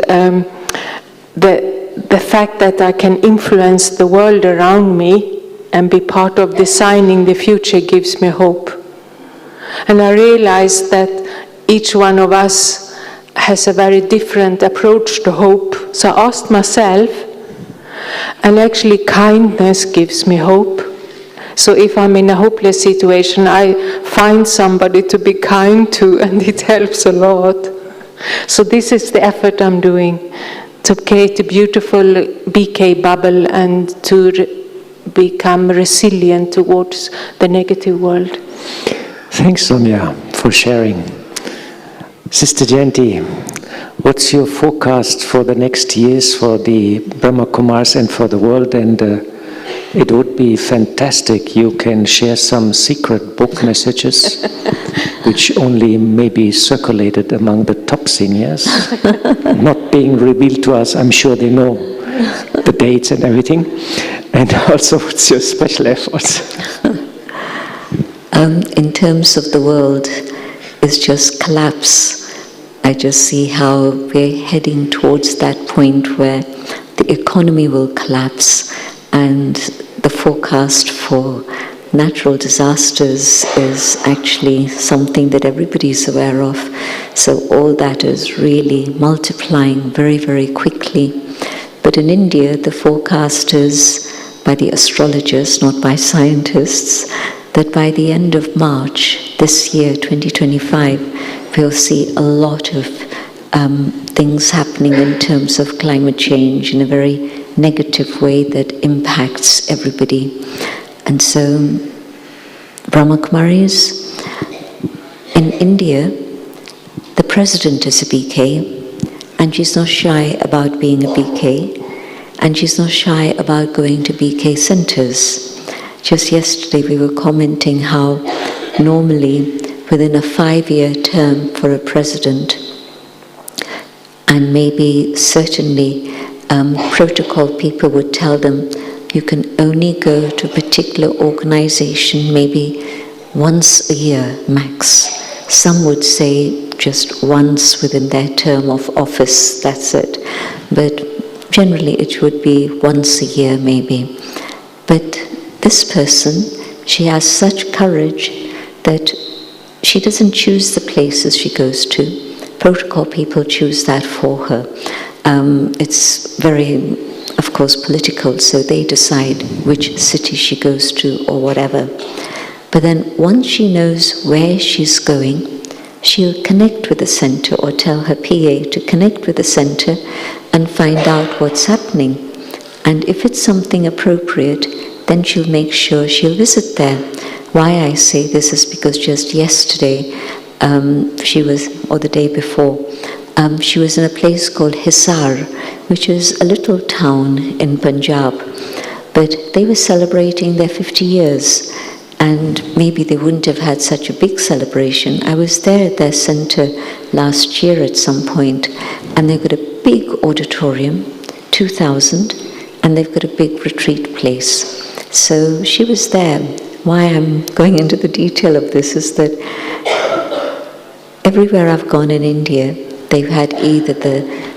B: the fact that I can influence the world around me and be part of designing the future gives me hope. And I realized that each one of us has a very different approach to hope. So I asked myself, and actually kindness gives me hope. So if I'm in a hopeless situation, I find somebody to be kind to, and it helps a lot. So this is the effort I'm doing, to create a beautiful BK bubble and to become resilient towards the negative world.
A: Thanks, Sonia, for sharing. Sister Jenti, what's your forecast for the next years for the Brahma Kumars and for the world? And it would be fantastic. You can share some secret book messages, which only may be circulated among the top seniors, not being revealed to us. I'm sure they know the dates and everything. And also, what's your special efforts?
C: In terms of the world, it's just collapse. I just see how we're heading towards that point where the economy will collapse, and the forecast for natural disasters is actually something that everybody's aware of. So all that is really multiplying very, very quickly. But in India, the forecast is by the astrologers, not by scientists, that by the end of March this year, 2025, we'll see a lot of things happening in terms of climate change in a very negative way that impacts everybody. And so, Brahmakumaris, in India, the president is a BK, and she's not shy about being a BK, and she's not shy about going to BK centers. Just yesterday we were commenting how normally within a 5-year term for a president, and maybe certainly protocol people would tell them you can only go to a particular organization maybe once a year max. Some would say just once within their term of office, that's it. But generally it would be once a year maybe. But this person, she has such courage that she doesn't choose the places she goes to. Protocol people choose that for her. It's very, of course, political, so they decide which city she goes to or whatever. But then once she knows where she's going, she'll connect with the center or tell her PA to connect with the center and find out what's happening. And if it's something appropriate, then she'll make sure she'll visit there. Why I say this is because just yesterday, she was, or the day before, she was in a place called Hisar, which is a little town in Punjab. But they were celebrating their 50 years, and maybe they wouldn't have had such a big celebration. I was there at their center last year at some point, and they've got a big auditorium, 2,000, and they've got a big retreat place. So she was there. Why I'm going into the detail of this is that everywhere I've gone in India, they've had either the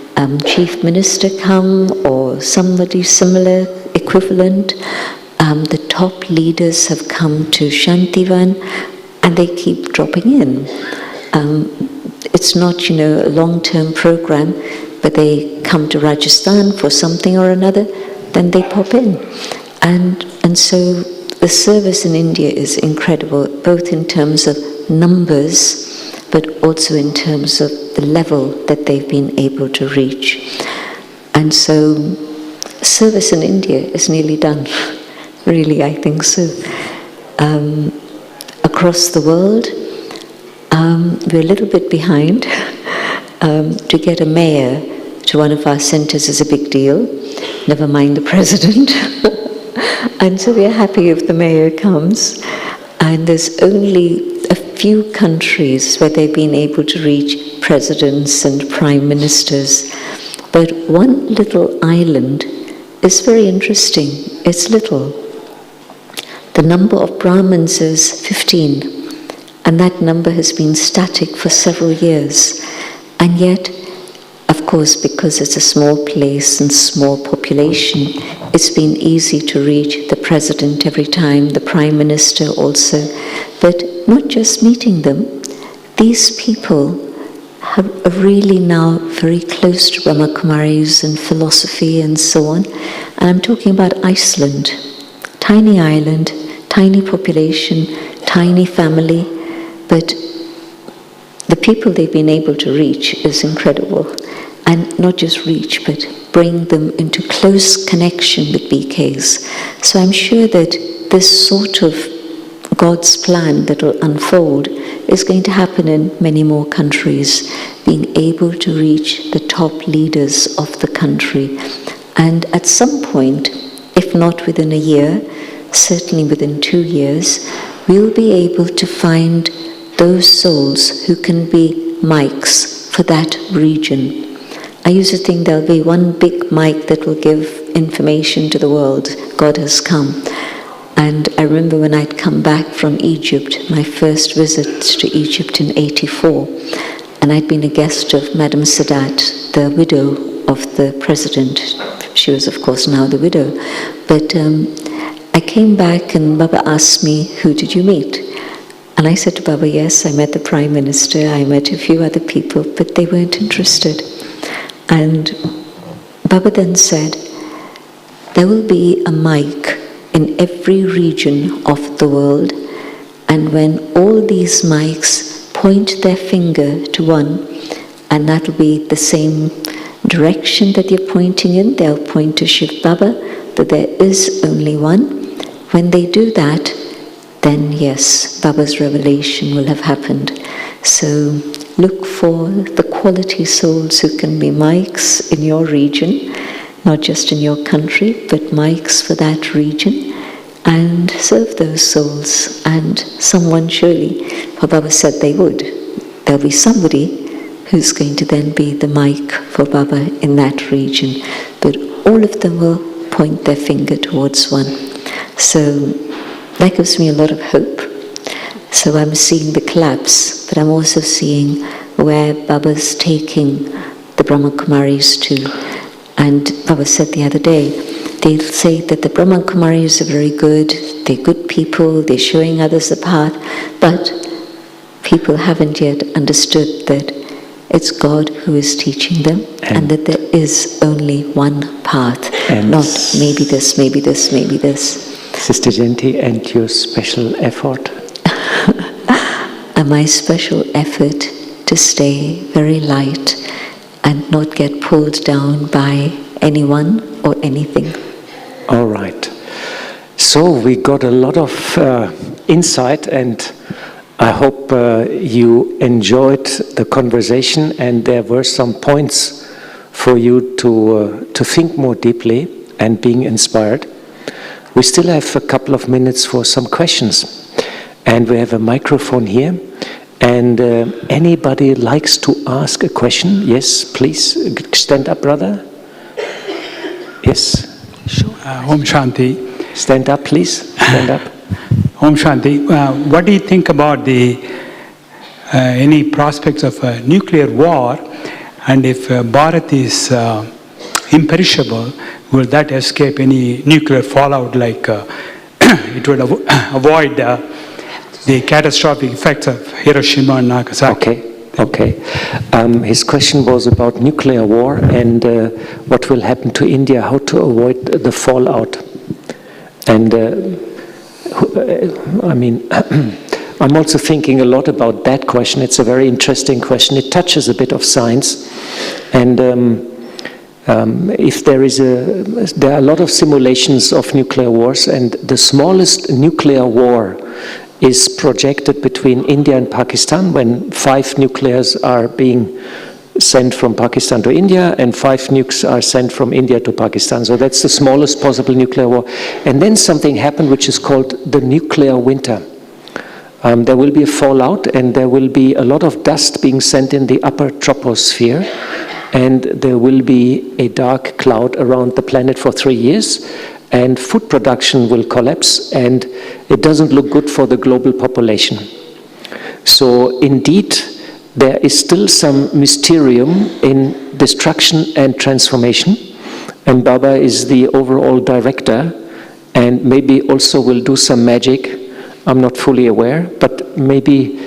C: chief minister come or somebody similar, equivalent. The top leaders have come to Shantivan, and they keep dropping in. It's not, a long-term program, but they come to Rajasthan for something or another, then they pop in. And so the service in India is incredible, both in terms of numbers, but also in terms of the level that they've been able to reach. And so service in India is nearly done. Really, I think so. Across the world, we're a little bit behind. To get a mayor to one of our centers is a big deal, never mind the president. And so we're happy if the mayor comes. And there's only a few countries where they've been able to reach presidents and prime ministers. But one little island is very interesting. It's little. The number of Brahmins is 15, and that number has been static for several years. And yet, of course, because it's a small place and small population, it's been easy to reach the president every time, the prime minister also. But not just meeting them, these people are really now very close to Brahmakumaris and philosophy and so on. And I'm talking about Iceland, tiny island, tiny population, tiny family, but the people they've been able to reach is incredible. And not just reach, but bring them into close connection with BKs. So I'm sure that this sort of God's plan that will unfold is going to happen in many more countries, being able to reach the top leaders of the country. And at some point, if not within a year, certainly within 2 years, we'll be able to find those souls who can be mics for that region. I used to think there'll be one big mic that will give information to the world. God has come. And I remember when I'd come back from Egypt, my first visit to Egypt in '84, and I'd been a guest of Madam Sadat, the widow of the president. She was, of course, now the widow. But I came back and Baba asked me, who did you meet? And I said to Baba, yes, I met the Prime Minister, I met a few other people, but they weren't interested. And Baba then said, there will be a mic in every region of the world, and when all these mics point their finger to one, and that will be the same direction that you're pointing in, they'll point to Shiv Baba, that there is only one. When they do that, then yes, Baba's revelation will have happened. So look for the quality souls who can be mics in your region, not just in your country, but mics for that region, and serve those souls. And someone surely, for Baba said they would, there'll be somebody who's going to then be the mic for Baba in that region. But all of them will point their finger towards one. So that gives me a lot of hope. So I'm seeing the collapse, but I'm also seeing where Baba's taking the Brahma Kumaris to. And Baba said the other day, they'll say that the Brahma Kumaris are very good, they're good people, they're showing others the path, but people haven't yet understood that it's God who is teaching them, and that there is only one path, not maybe this, maybe this, maybe this.
A: Sister Jayanti, and your special effort?
C: And my special effort to stay very light and not get pulled down by anyone or anything.
A: All right. So we got a lot of insight, and I hope you enjoyed the conversation, and there were some points for you to think more deeply and being inspired. We still have a couple of minutes for some questions, and we have a microphone here. And anybody likes to ask a question? Yes, please stand up, brother. Yes.
D: Sure. Om Shanti.
A: Stand up, please. Stand up.
D: Om Shanti. What do you think about the any prospects of a nuclear war? And if Bharat is imperishable, will that escape any nuclear fallout? Like it would avoid the catastrophic effects of Hiroshima and Nagasaki.
A: Okay. His question was about nuclear war and what will happen to India, how to avoid the fallout. And I mean, I'm also thinking a lot about that question. It's a very interesting question. It touches a bit of science. And if there are a lot of simulations of nuclear wars, and the smallest nuclear war is projected between India and Pakistan, when 5 nuclears are being sent from Pakistan to India and 5 nukes are sent from India to Pakistan. So that's the smallest possible nuclear war. And then something happened which is called the nuclear winter. There will be a fallout, and there will be a lot of dust being sent in the upper troposphere, and there will be a dark cloud around the planet for 3 years, and food production will collapse, and it doesn't look good for the global population. So indeed, there is still some mysterium in destruction and transformation, and Baba is the overall director, and maybe also will do some magic. I'm not fully aware, but maybe,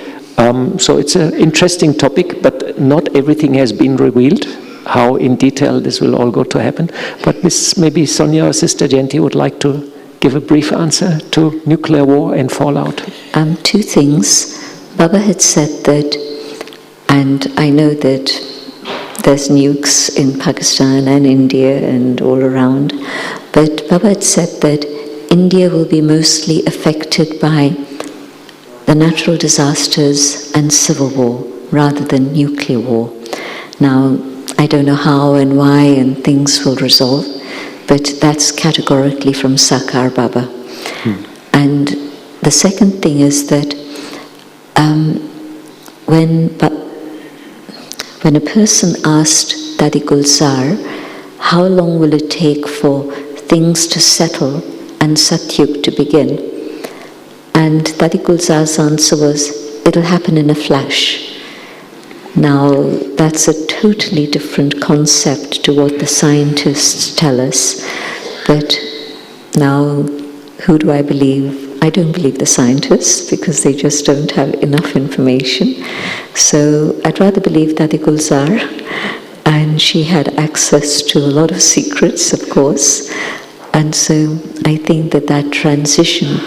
A: so it's an interesting topic, but not everything has been revealed, how in detail this will all go to happen. But maybe Sonia or Sister Jayanti would like to give a brief answer to nuclear war and fallout.
C: 2 things. Baba had said that, and I know that there's nukes in Pakistan and India and all around, but Baba had said that India will be mostly affected by the natural disasters and civil war rather than nuclear war. Now, I don't know how and why and things will resolve, but that's categorically from Sakar Baba. And the second thing is that when a person asked Dadi Gulzar, how long will it take for things to settle and Satyug to begin? And Dadi Gulzar's answer was, it'll happen in a flash. Now, that's a totally different concept to what the scientists tell us. But now, who do I believe? I don't believe the scientists because they just don't have enough information. So I'd rather believe Dadi Gulzar, and she had access to a lot of secrets, of course. And so I think that transition,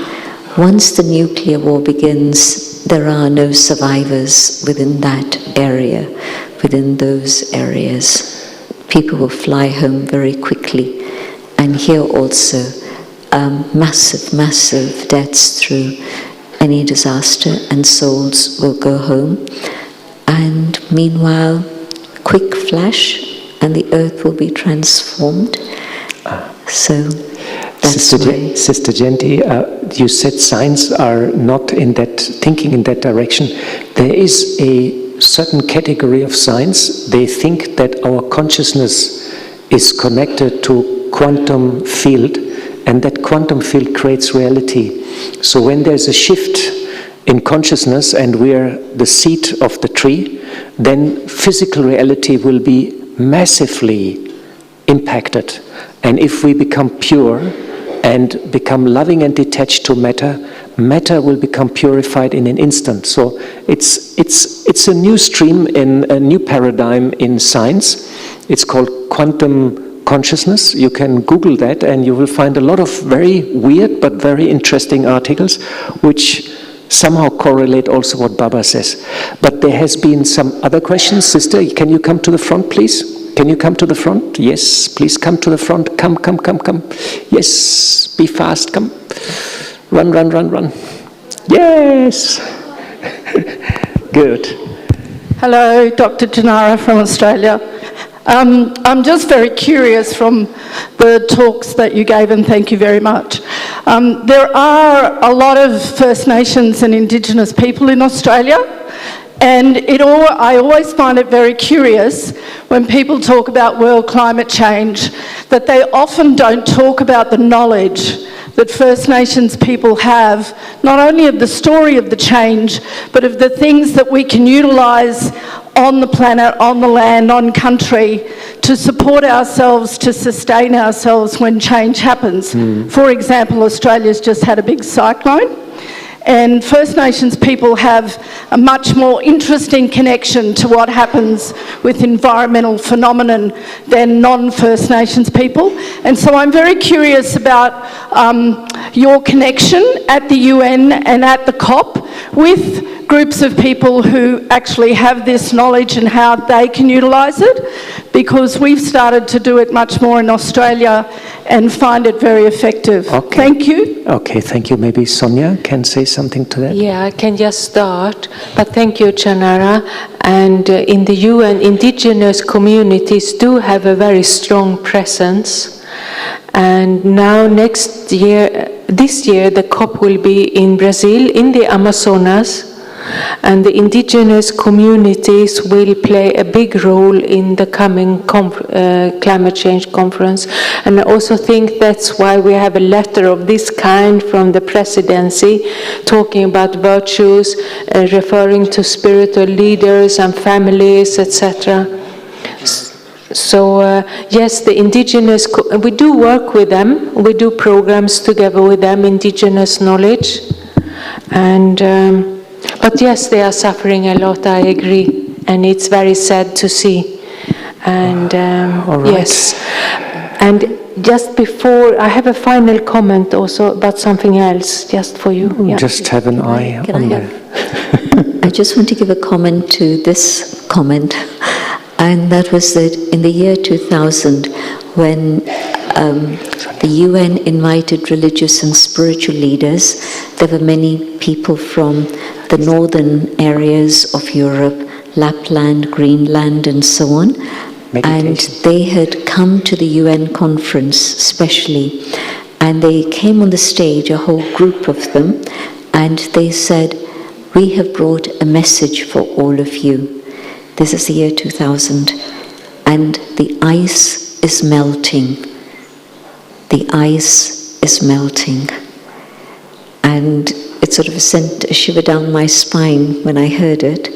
C: once the nuclear war begins, there are no survivors within that area, within those areas. People will fly home very quickly. And here also, massive deaths through any disaster, and souls will go home. And meanwhile, quick flash, and the earth will be transformed. So that's
A: Sister Genti, you said science are not thinking in that direction. There is a certain category of science. They think that our consciousness is connected to quantum field, and that quantum field creates reality. So when there's a shift in consciousness and we're the seed of the tree, then physical reality will be massively impacted. And if we become pure and become loving and detached to matter, matter will become purified in an instant. So it's a new stream, in a new paradigm in science. It's called quantum consciousness. You can Google that and you will find a lot of very weird but very interesting articles which somehow correlate also what Baba says. But there has been some other questions. Sister, can you come to the front, please? Can you come to the front? Yes, please come to the front. Come. Yes, be fast, come. Run. Yes. Good.
E: Hello, Dr. Janara from Australia. I'm just very curious from the talks that you gave, and thank you very much. There are a lot of First Nations and Indigenous people in Australia, and I always find it very curious when people talk about world climate change that they often don't talk about the knowledge that First Nations people have, not only of the story of the change, but of the things that we can utilise on the planet, on the land, on country, to support ourselves, to sustain ourselves when change happens. For example, Australia's just had a big cyclone, and First Nations people have a much more interesting connection to what happens with environmental phenomenon than non-First Nations people. And so I'm very curious about your connection at the UN and at the COP with groups of people who actually have this knowledge and how they can utilise it, because we've started to do it much more in Australia and find it very effective.
A: Okay.
E: Thank you.
A: Okay, thank you. Maybe Sonia can say something to that?
B: Yeah, I can just start, but thank you, Janara. And in the UN, indigenous communities do have a very strong presence. And now this year the COP will be in Brazil, in the Amazonas, and the indigenous communities will play a big role in the coming climate change conference. And I also think that's why we have a letter of this kind from the presidency, talking about virtues, referring to spiritual leaders and families, etc. So yes, the indigenous, we do work with them, we do programs together with them, indigenous knowledge, and but yes, they are suffering a lot, I agree, and it's very sad to see. And
A: All right.
B: yes, and just before, I have a final comment also about something else, just for you. Yeah.
A: Just have an eye on that.
C: I just want to give a comment to this comment, and that was that in the year 2000, when the UN invited religious and spiritual leaders, there were many people from the northern areas of Europe, Lapland, Greenland, and so on. And they had come to the UN conference specially, and they came on the stage, a whole group of them, and they said, "We have brought a message for all of you." This is the year 2000, and the ice is melting. The ice is melting. And it sort of sent a shiver down my spine when I heard it.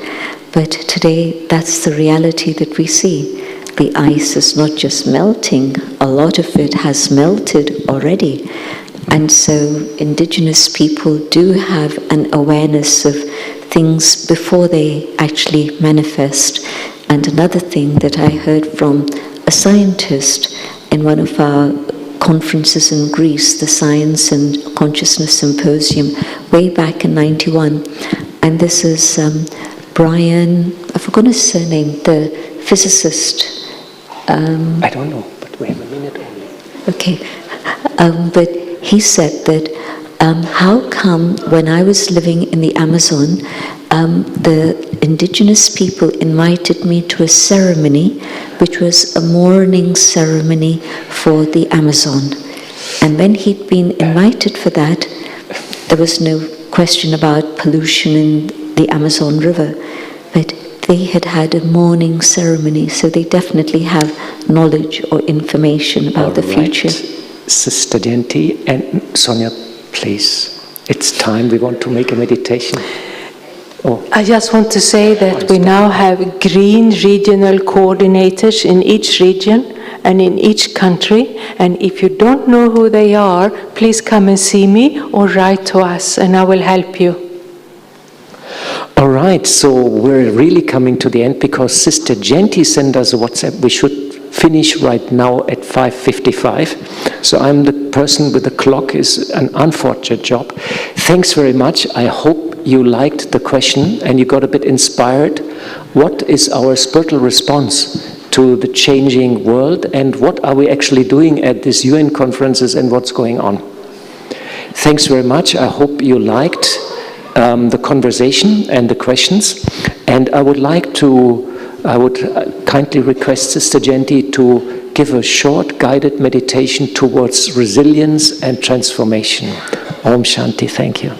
C: But today, that's the reality that we see. The ice is not just melting, a lot of it has melted already. And so indigenous people do have an awareness of things before they actually manifest. And another thing that I heard from a scientist in one of our conferences in Greece, the Science and Consciousness Symposium, way back in '91. And this is Brian, I've forgotten his surname, the physicist.
A: I don't know, but we have a minute only.
C: Okay. But he said that how come when I was living in the Amazon, the indigenous people invited me to a ceremony which was a mourning ceremony for the Amazon. And when he'd been invited for that, there was no question about pollution in the Amazon River. But they had had a mourning ceremony, so they definitely have knowledge or information about the future.
A: Sister Jenti and Sonia, please. It's time. We want to make a meditation. Oh.
B: I just want to say that we now have green regional coordinators in each region and in each country. And if you don't know who they are, please come and see me or write to us and I will help you.
A: All right, so we're really coming to the end because Sister Jenti sent us a WhatsApp. We should finish right now at 5:55. So I'm the person with the clock, is an unfortunate job. Thanks very much. I hope you liked the question and you got a bit inspired. What is our spiritual response to the changing world and what are we actually doing at these UN conferences and what's going on? Thanks very much. I hope you liked the conversation and the questions, and I would kindly request Sister Jenti to give a short guided meditation towards resilience and transformation. Om Shanti, thank you.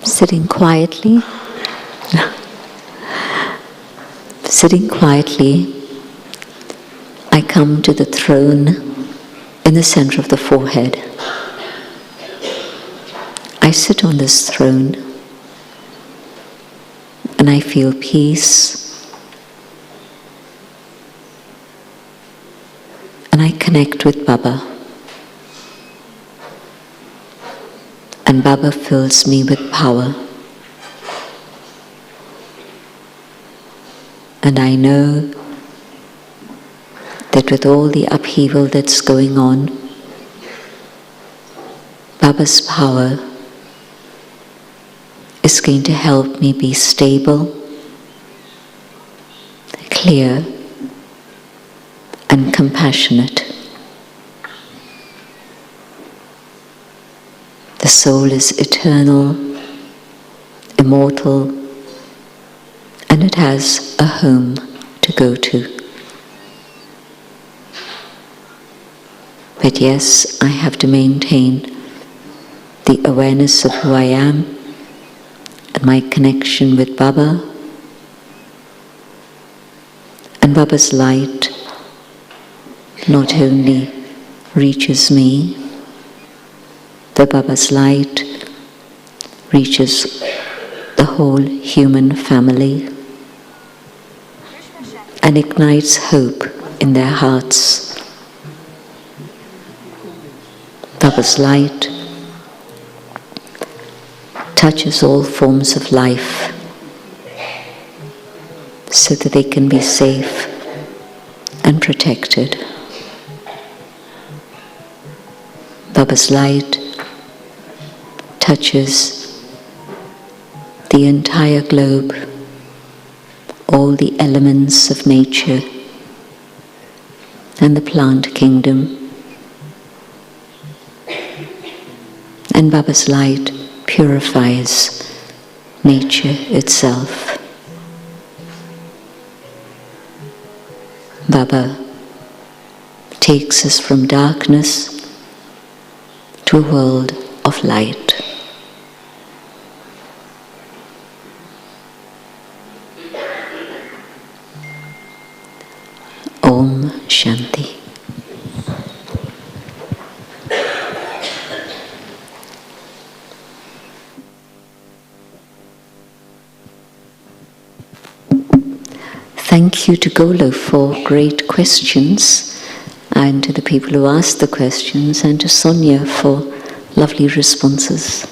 C: Sitting quietly. Sitting quietly, I come to the throne in the center of the forehead. I sit on this throne and I feel peace and I connect with Baba. And Baba fills me with power. And I know that with all the upheaval that's going on, Baba's power is going to help me be stable, clear, and compassionate. The soul is eternal, immortal, and it has a home to go to. But yes, I have to maintain the awareness of who I am and my connection with Baba. And Baba's light not only reaches me, but Baba's light reaches the whole human family and ignites hope in their hearts. Baba's light touches all forms of life so that they can be safe and protected. Baba's light touches the entire globe, all the elements of nature and the plant kingdom. And Baba's light purifies nature itself. Baba takes us from darkness to a world of light. Om Shanti. thank you to Golo for great questions, and to the people who asked the questions, and to Sonia for lovely responses.